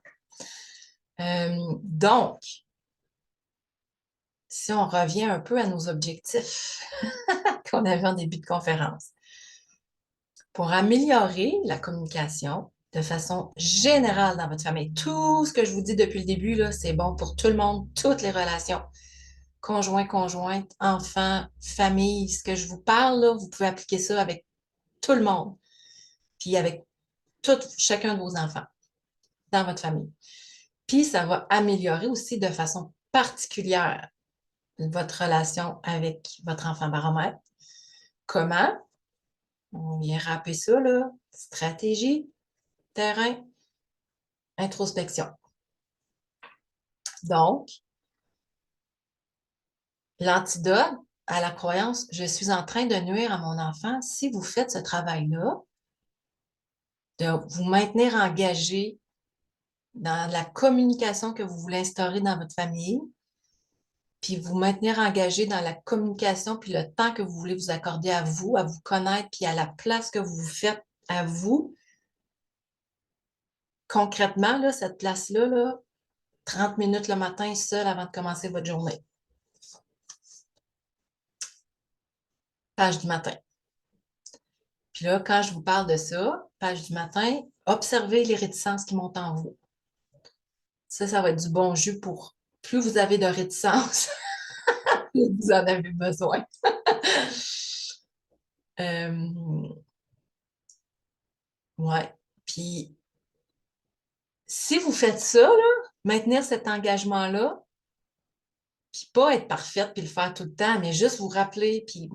Donc, si on revient un peu à nos objectifs qu'on avait en début de conférence, pour améliorer la communication de façon générale dans votre famille, tout ce que je vous dis depuis le début, là, c'est bon pour tout le monde, toutes les relations, conjoint, conjointe, enfants, famille, ce que je vous parle, là, vous pouvez appliquer ça avec tout le monde, puis avec chacun de vos enfants dans votre famille. Puis ça va améliorer aussi de façon particulière votre relation avec votre enfant baromètre. Comment? On vient rappeler ça, là. Stratégie, terrain, introspection. Donc, l'antidote à la croyance, je suis en train de nuire à mon enfant, si vous faites ce travail-là, de vous maintenir engagé dans la communication que vous voulez instaurer dans votre famille, puis vous maintenir engagé dans la communication, puis le temps que vous voulez vous accorder à vous connaître, puis à la place que vous vous faites à vous. Concrètement, là, cette place-là, là, 30 minutes le matin, seul avant de commencer votre journée. Page du matin. Puis là, quand je vous parle de ça, page du matin, observez les réticences qui montent en vous. Ça va être du bon jus pour plus vous avez de réticences, plus vous en avez besoin. Ouais. Puis, si vous faites ça, là, maintenir cet engagement-là, puis pas être parfaite puis le faire tout le temps, mais juste vous rappeler, puis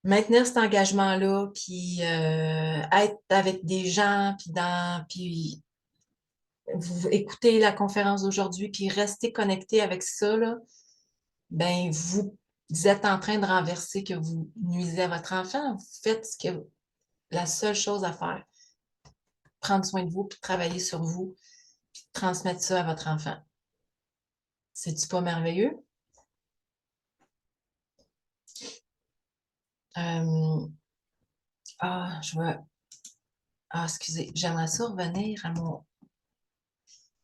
maintenir cet engagement-là, puis être avec des gens, puis vous écoutez la conférence d'aujourd'hui, puis restez connecté avec ça, là, ben vous êtes en train de renverser que vous nuisez à votre enfant. Vous faites la seule chose à faire. Prendre soin de vous, puis travailler sur vous, puis transmettre ça à votre enfant. C'est-tu pas merveilleux? Je vais... excusez, j'aimerais ça revenir à mon...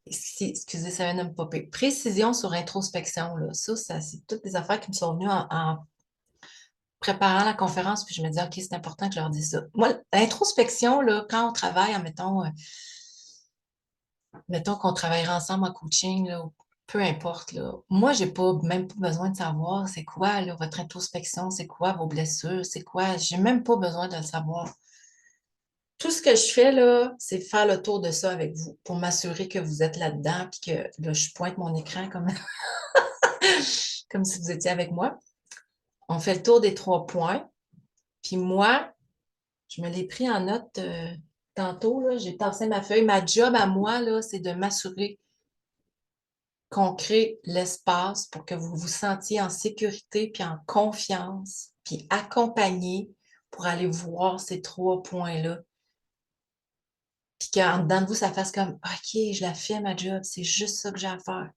Excusez, ça vient de me popper. Précision sur introspection, là. Ça c'est toutes des affaires qui me sont venues en préparant la conférence, puis je me dis, OK, c'est important que je leur dise ça. Moi, l'introspection, là, quand on travaille, mettons qu'on travaillera ensemble en coaching, là, peu importe, là. Moi, j'ai même pas besoin de savoir c'est quoi, là, votre introspection, c'est quoi vos blessures, c'est quoi. J'ai même pas besoin de le savoir. Tout ce que je fais, là, c'est faire le tour de ça avec vous pour m'assurer que vous êtes là-dedans, puis que là, je pointe mon écran comme, comme si vous étiez avec moi. On fait le tour des 3 points. Puis moi, je me l'ai pris en note tantôt, là, j'ai tassé ma feuille. Ma job à moi, là, c'est de m'assurer qu'on crée l'espace pour que vous vous sentiez en sécurité, puis en confiance, puis accompagné pour aller voir ces 3 points-là. Puis qu'en dedans de vous, ça fasse comme OK, je la fais ma job, c'est juste ça que j'ai à faire.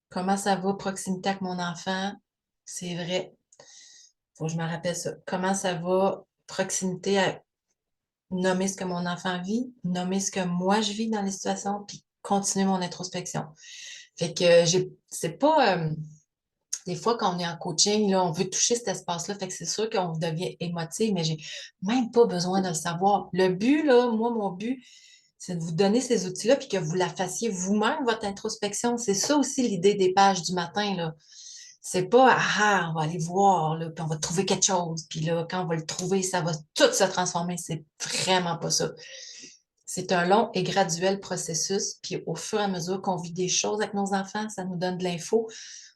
Comment ça va, proximité avec mon enfant? C'est vrai. Faut que je me rappelle ça. Comment ça va, proximité à nommer ce que mon enfant vit, nommer ce que moi je vis dans les situations, puis continuer mon introspection. Fait que c'est pas des fois quand on est en coaching, là, on veut toucher cet espace-là, fait que c'est sûr qu'on devient émotif, mais j'ai même pas besoin de le savoir. Le but, là, moi, mon but, c'est de vous donner ces outils-là, puis que vous la fassiez vous-même, votre introspection. C'est ça aussi l'idée des pages du matin, là. C'est pas, on va aller voir, là, puis on va trouver quelque chose, puis là, quand on va le trouver, ça va tout se transformer. C'est vraiment pas ça. C'est un long et graduel processus, puis au fur et à mesure qu'on vit des choses avec nos enfants, ça nous donne de l'info.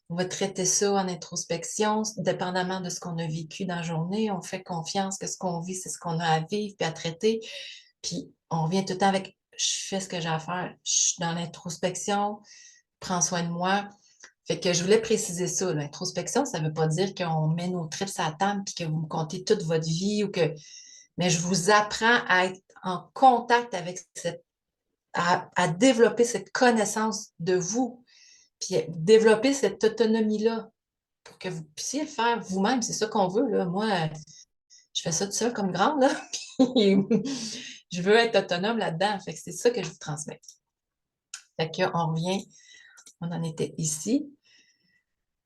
On va traiter ça en introspection, dépendamment de ce qu'on a vécu dans la journée. On fait confiance que ce qu'on vit, c'est ce qu'on a à vivre puis à traiter. Puis on revient tout le temps avec je fais ce que j'ai à faire. Je suis dans l'introspection, prends soin de moi. Fait que je voulais préciser ça. L'introspection, ça ne veut pas dire qu'on met nos tripes à la table puis que vous me contez toute votre vie ou que. Mais je vous apprends à être en contact avec à développer cette connaissance de vous, puis développer cette autonomie-là pour que vous puissiez le faire vous-même. C'est ça qu'on veut, là. Moi, je fais ça toute seule comme grande, là. Puis je veux être autonome là-dedans. Fait que c'est ça que je vous transmets. Fait qu'on revient, on en était ici.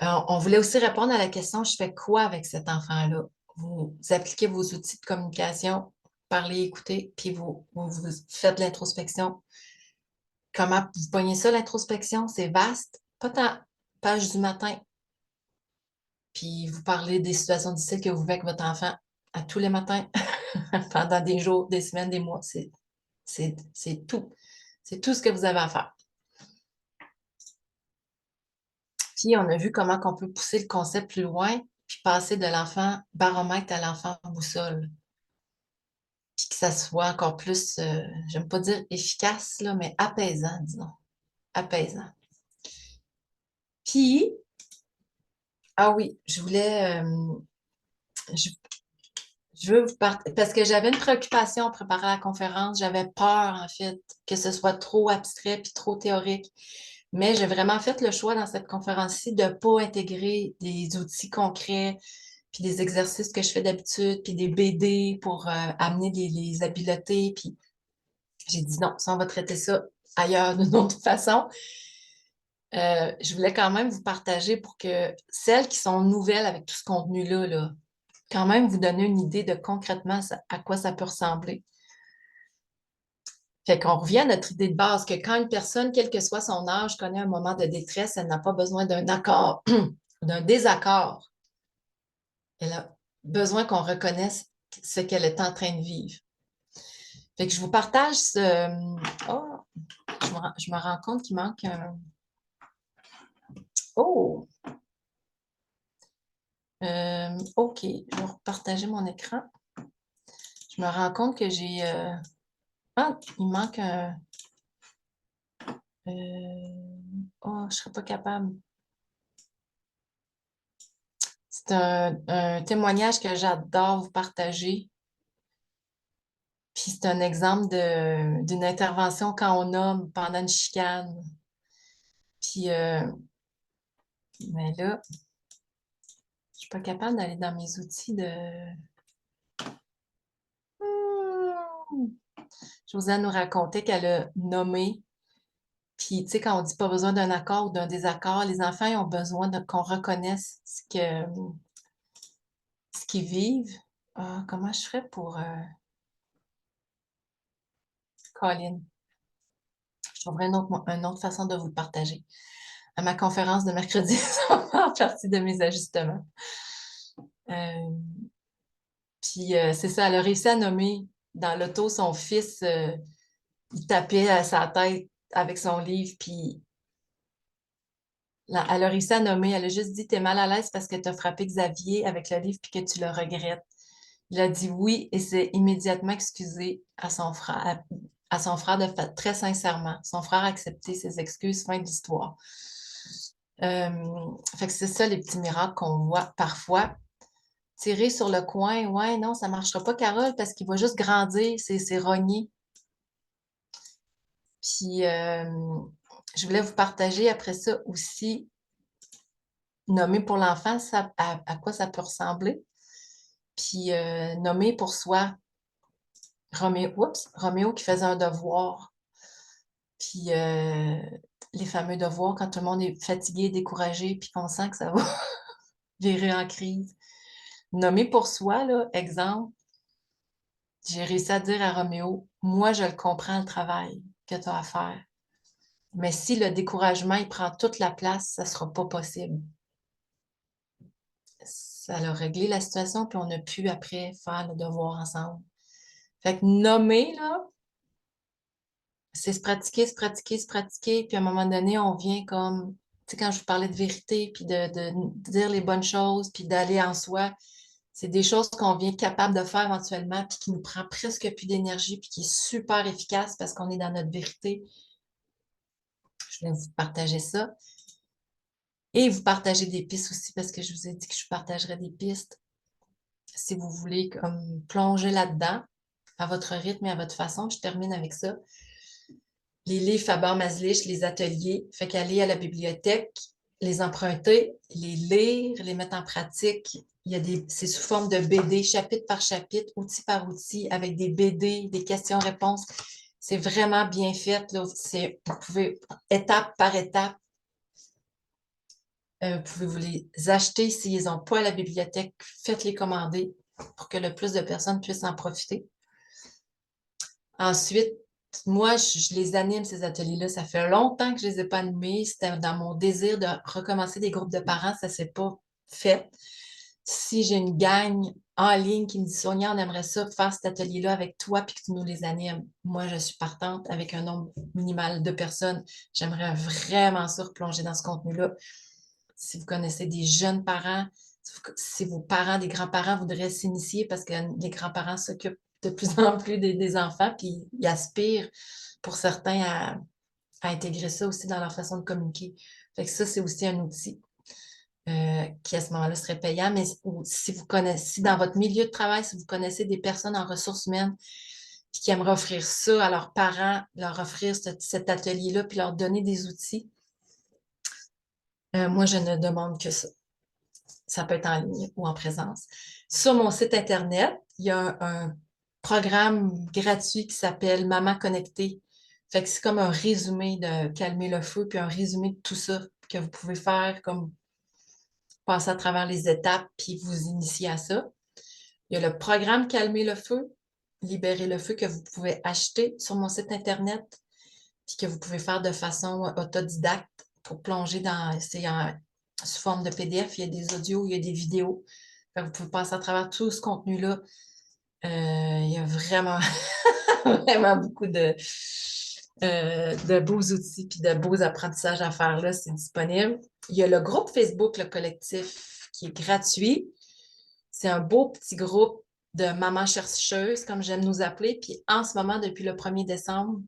On voulait aussi répondre à la question, je fais quoi avec cet enfant-là? Vous appliquez vos outils de communication, parlez, écoutez, puis vous faites l'introspection. Comment vous pognez ça, l'introspection? C'est vaste, pas tant page du matin. Puis vous parlez des situations difficiles que vous vivez avec votre enfant à tous les matins, pendant des jours, des semaines, des mois. C'est tout. C'est tout ce que vous avez à faire. Puis on a vu comment on peut pousser le concept plus loin, puis passer de l'enfant baromètre à l'enfant boussole. Puis que ça soit encore plus, j'aime pas dire efficace, là, mais apaisant, disons. Apaisant. Puis, ah oui, je voulais, je, je veux vous parce que j'avais une préoccupation en préparant la conférence. J'avais peur, en fait, que ce soit trop abstrait puis trop théorique. Mais j'ai vraiment fait le choix dans cette conférence-ci de ne pas intégrer des outils concrets, puis des exercices que je fais d'habitude, puis des BD pour amener les habiletés. Puis j'ai dit non, ça, on va traiter ça ailleurs d'une autre façon. Je voulais quand même vous partager pour que celles qui sont nouvelles avec tout ce contenu-là, là, quand même vous donner une idée de concrètement à quoi ça peut ressembler. Fait qu'on revient à notre idée de base que quand une personne, quel que soit son âge, connaît un moment de détresse, elle n'a pas besoin d'un accord, d'un désaccord. Elle a besoin qu'on reconnaisse ce qu'elle est en train de vivre. Fait que je vous partage ce... Oh, je me rends compte qu'il manque un... Oh! OK, je vais partager mon écran. Je me rends compte que j'ai... Ah, il manque un... Oh, je ne serais pas capable. C'est un témoignage que j'adore vous partager. Puis c'est un exemple d'une intervention quand on nomme pendant une chicane. Puis, mais là, je suis pas capable d'aller dans mes outils de... Josiane nous racontait qu'elle a nommé. Puis, tu sais, quand on dit pas besoin d'un accord ou d'un désaccord, les enfants ils ont besoin qu'on reconnaisse ce qu'ils vivent. Ah, comment je ferais pour... Colin, je trouverais une autre façon de vous le partager. À ma conférence de mercredi, ça va faire partie de mes ajustements. Euh, Puis c'est ça, elle a réussi à nommer dans l'auto son fils, il tapait à sa tête avec son livre, puis là, elle a réussi à nommer, elle a juste dit, t'es mal à l'aise parce que t'as frappé Xavier avec le livre puis que tu le regrettes. Il a dit oui et s'est immédiatement excusé à son frère de fait, très sincèrement. Son frère a accepté ses excuses, fin de l'histoire. Fait que c'est ça les petits miracles qu'on voit parfois. Tirer sur le coin, ouais, non, ça ne marchera pas, Carole, parce qu'il va juste grandir, c'est rogné. Puis, je voulais vous partager après ça aussi, nommer pour l'enfant, à quoi ça peut ressembler. Puis, nommer pour soi, Roméo qui faisait un devoir. Puis, les fameux devoirs, quand tout le monde est fatigué, découragé, puis qu'on sent que ça va virer en crise. Nommer pour soi, là, exemple, j'ai réussi à dire à Roméo, moi, je le comprends, le travail que tu as à faire. Mais si le découragement, il prend toute la place, ça ne sera pas possible. Ça a réglé la situation, puis on a pu après faire le devoir ensemble. Fait que nommer, là, c'est se pratiquer, se pratiquer, se pratiquer, puis à un moment donné, on vient comme, tu sais, quand je vous parlais de vérité, puis de dire les bonnes choses, puis d'aller en soi, c'est des choses qu'on vient capable de faire éventuellement, puis qui nous prend presque plus d'énergie, puis qui est super efficace parce qu'on est dans notre vérité. Je voulais vous partager ça. Et vous partager des pistes aussi, parce que je vous ai dit que je vous partagerais des pistes si vous voulez comme plonger là-dedans, à votre rythme et à votre façon. Je termine avec ça. Les livres Faber-Maslich, les ateliers, fait qu'aller à la bibliothèque, les emprunter, les lire, les mettre en pratique, c'est sous forme de BD, chapitre par chapitre, outil par outil, avec des BD, des questions-réponses. C'est vraiment bien fait, là. Vous pouvez, étape par étape, vous pouvez vous les acheter s'ils n'ont pas à la bibliothèque, faites-les commander pour que le plus de personnes puissent en profiter. Ensuite, moi, je les anime, ces ateliers-là. Ça fait longtemps que je ne les ai pas animés. C'était dans mon désir de recommencer des groupes de parents. Ça ne s'est pas fait. Si j'ai une gang en ligne qui me dit, Sonia, on aimerait ça faire cet atelier-là avec toi puis que tu nous les animes. Moi, je suis partante avec un nombre minimal de personnes. J'aimerais vraiment ça replonger dans ce contenu-là. Si vous connaissez des jeunes parents, si vos parents, des grands-parents voudraient s'initier parce que les grands-parents s'occupent de plus en plus des enfants, puis ils aspirent pour certains à intégrer ça aussi dans leur façon de communiquer. Fait que ça, c'est aussi un outil qui, à ce moment-là, serait payant. Mais si vous connaissez, si dans votre milieu de travail, si vous connaissez des personnes en ressources humaines qui aimeraient offrir ça à leurs parents, leur offrir cet atelier-là, puis leur donner des outils, moi, je ne demande que ça. Ça peut être en ligne ou en présence. Sur mon site Internet, il y a un programme gratuit qui s'appelle Maman Connectée. Fait que c'est comme un résumé de Calmer le feu, puis un résumé de tout ça que vous pouvez faire, comme passer à travers les étapes, puis vous initier à ça. Il y a le programme Calmer le feu, Libérer le feu que vous pouvez acheter sur mon site Internet, puis que vous pouvez faire de façon autodidacte pour plonger dans, sous forme de PDF, il y a des audios, il y a des vidéos. Vous pouvez passer à travers tout ce contenu-là. Il y a vraiment, vraiment beaucoup de beaux outils puis de beaux apprentissages à faire là. C'est disponible. Il y a le groupe Facebook, le collectif, qui est gratuit. C'est un beau petit groupe de mamans chercheuses, comme j'aime nous appeler. Puis en ce moment, depuis le 1er décembre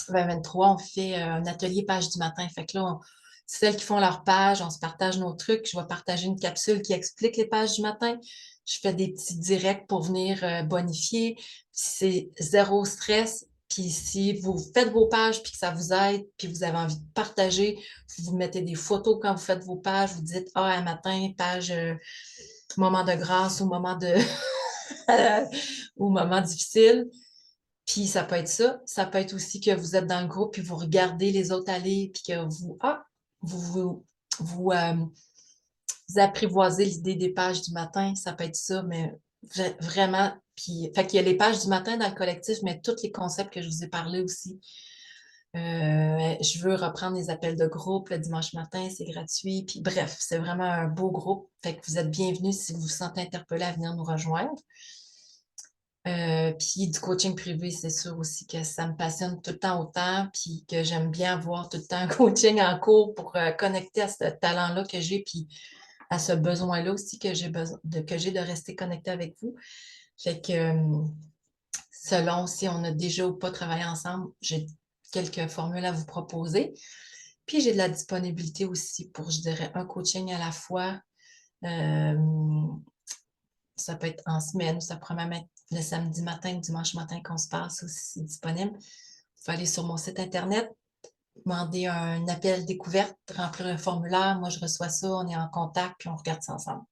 2023, on fait un atelier page du matin. Fait que là, celles qui font leur page, on se partage nos trucs. Je vais partager une capsule qui explique les pages du matin. Je fais des petits directs pour venir bonifier. C'est zéro stress. Puis si vous faites vos pages puis que ça vous aide, puis vous avez envie de partager, vous mettez des photos quand vous faites vos pages, vous dites, ah, un matin, page moment de grâce ou moment de ou moment difficile. Puis ça peut être ça. Ça peut être aussi que vous êtes dans le groupe puis vous regardez les autres aller puis que vous apprivoisez l'idée des pages du matin. Ça peut être ça, mais vraiment. Puis, fait qu'il y a les pages du matin dans le collectif, mais tous les concepts que je vous ai parlé aussi. Je veux reprendre les appels de groupe le dimanche matin, c'est gratuit. Puis bref, c'est vraiment un beau groupe. Fait que vous êtes bienvenus si vous vous sentez interpellé à venir nous rejoindre. Puis du coaching privé, c'est sûr aussi que ça me passionne tout le temps autant, puis que j'aime bien avoir tout le temps un coaching en cours pour connecter à ce talent-là que j'ai, puis à ce besoin-là aussi que j'ai besoin que j'ai de rester connecté avec vous. Fait que selon si on a déjà ou pas travaillé ensemble, j'ai quelques formules à vous proposer. Puis j'ai de la disponibilité aussi pour, je dirais, un coaching à la fois. Ça peut être en semaine, ça pourrait même être le samedi matin, le dimanche matin qu'on se passe aussi, c'est disponible. Vous pouvez aller sur mon site Internet, demander un appel découverte, remplir un formulaire. Moi, je reçois ça, on est en contact, puis on regarde ça ensemble.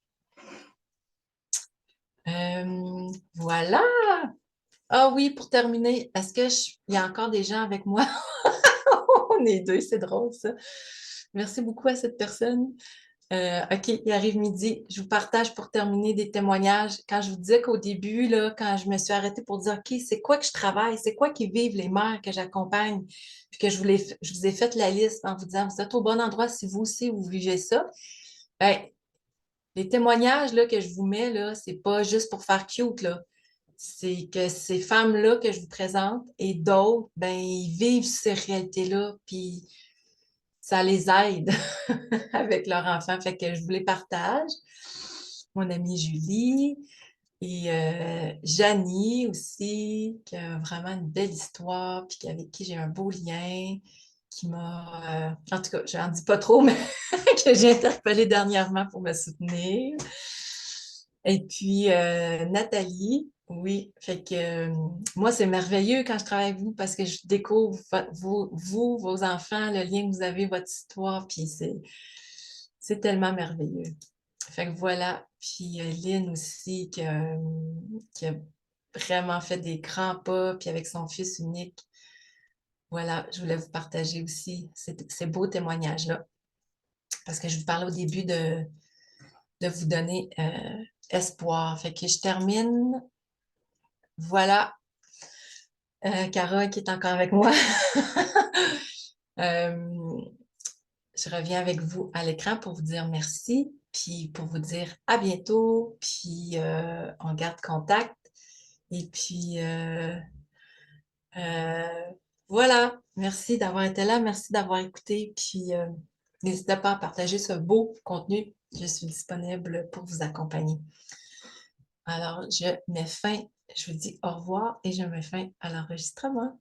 Voilà. Ah oui, pour terminer, est-ce qu'il y a encore des gens avec moi? On est deux, c'est drôle ça. Merci beaucoup à cette personne. OK, il arrive midi. Je vous partage pour terminer des témoignages. Quand je vous disais qu'au début, là, quand je me suis arrêtée pour dire, OK, c'est quoi que je travaille? C'est quoi qui vivent les mères que j'accompagne? Puis que je vous ai fait la liste en vous disant, vous êtes au bon endroit si vous aussi, vous vivez ça. Ben, les témoignages là, que je vous mets, là, c'est pas juste pour faire cute, là. C'est que ces femmes-là que je vous présente et d'autres, ben, ils vivent ces réalités-là, puis ça les aide avec leur enfant. Fait que je vous les partage. Mon amie Julie et Janie aussi, qui a vraiment une belle histoire, puis avec qui j'ai un beau lien, qui m'a, en tout cas, je n'en dis pas trop, mais que j'ai interpellée dernièrement pour me soutenir. Et puis, Nathalie, oui, fait que moi, c'est merveilleux quand je travaille avec vous parce que je découvre vous, vos enfants, le lien que vous avez, votre histoire, puis c'est tellement merveilleux. Fait que voilà. Puis Lynn aussi, qui a vraiment fait des grands pas, puis avec son fils unique. Voilà, je voulais vous partager aussi ces beaux témoignages-là. Parce que je vous parlais au début de vous donner espoir. Fait que je termine. Voilà. Cara qui est encore avec moi. Euh, je reviens avec vous à l'écran pour vous dire merci, puis pour vous dire à bientôt, puis on garde contact. Et puis voilà, merci d'avoir été là, merci d'avoir écouté, puis n'hésitez pas à partager ce beau contenu. Je suis disponible pour vous accompagner. Alors, je mets fin, je vous dis au revoir et je mets fin à l'enregistrement.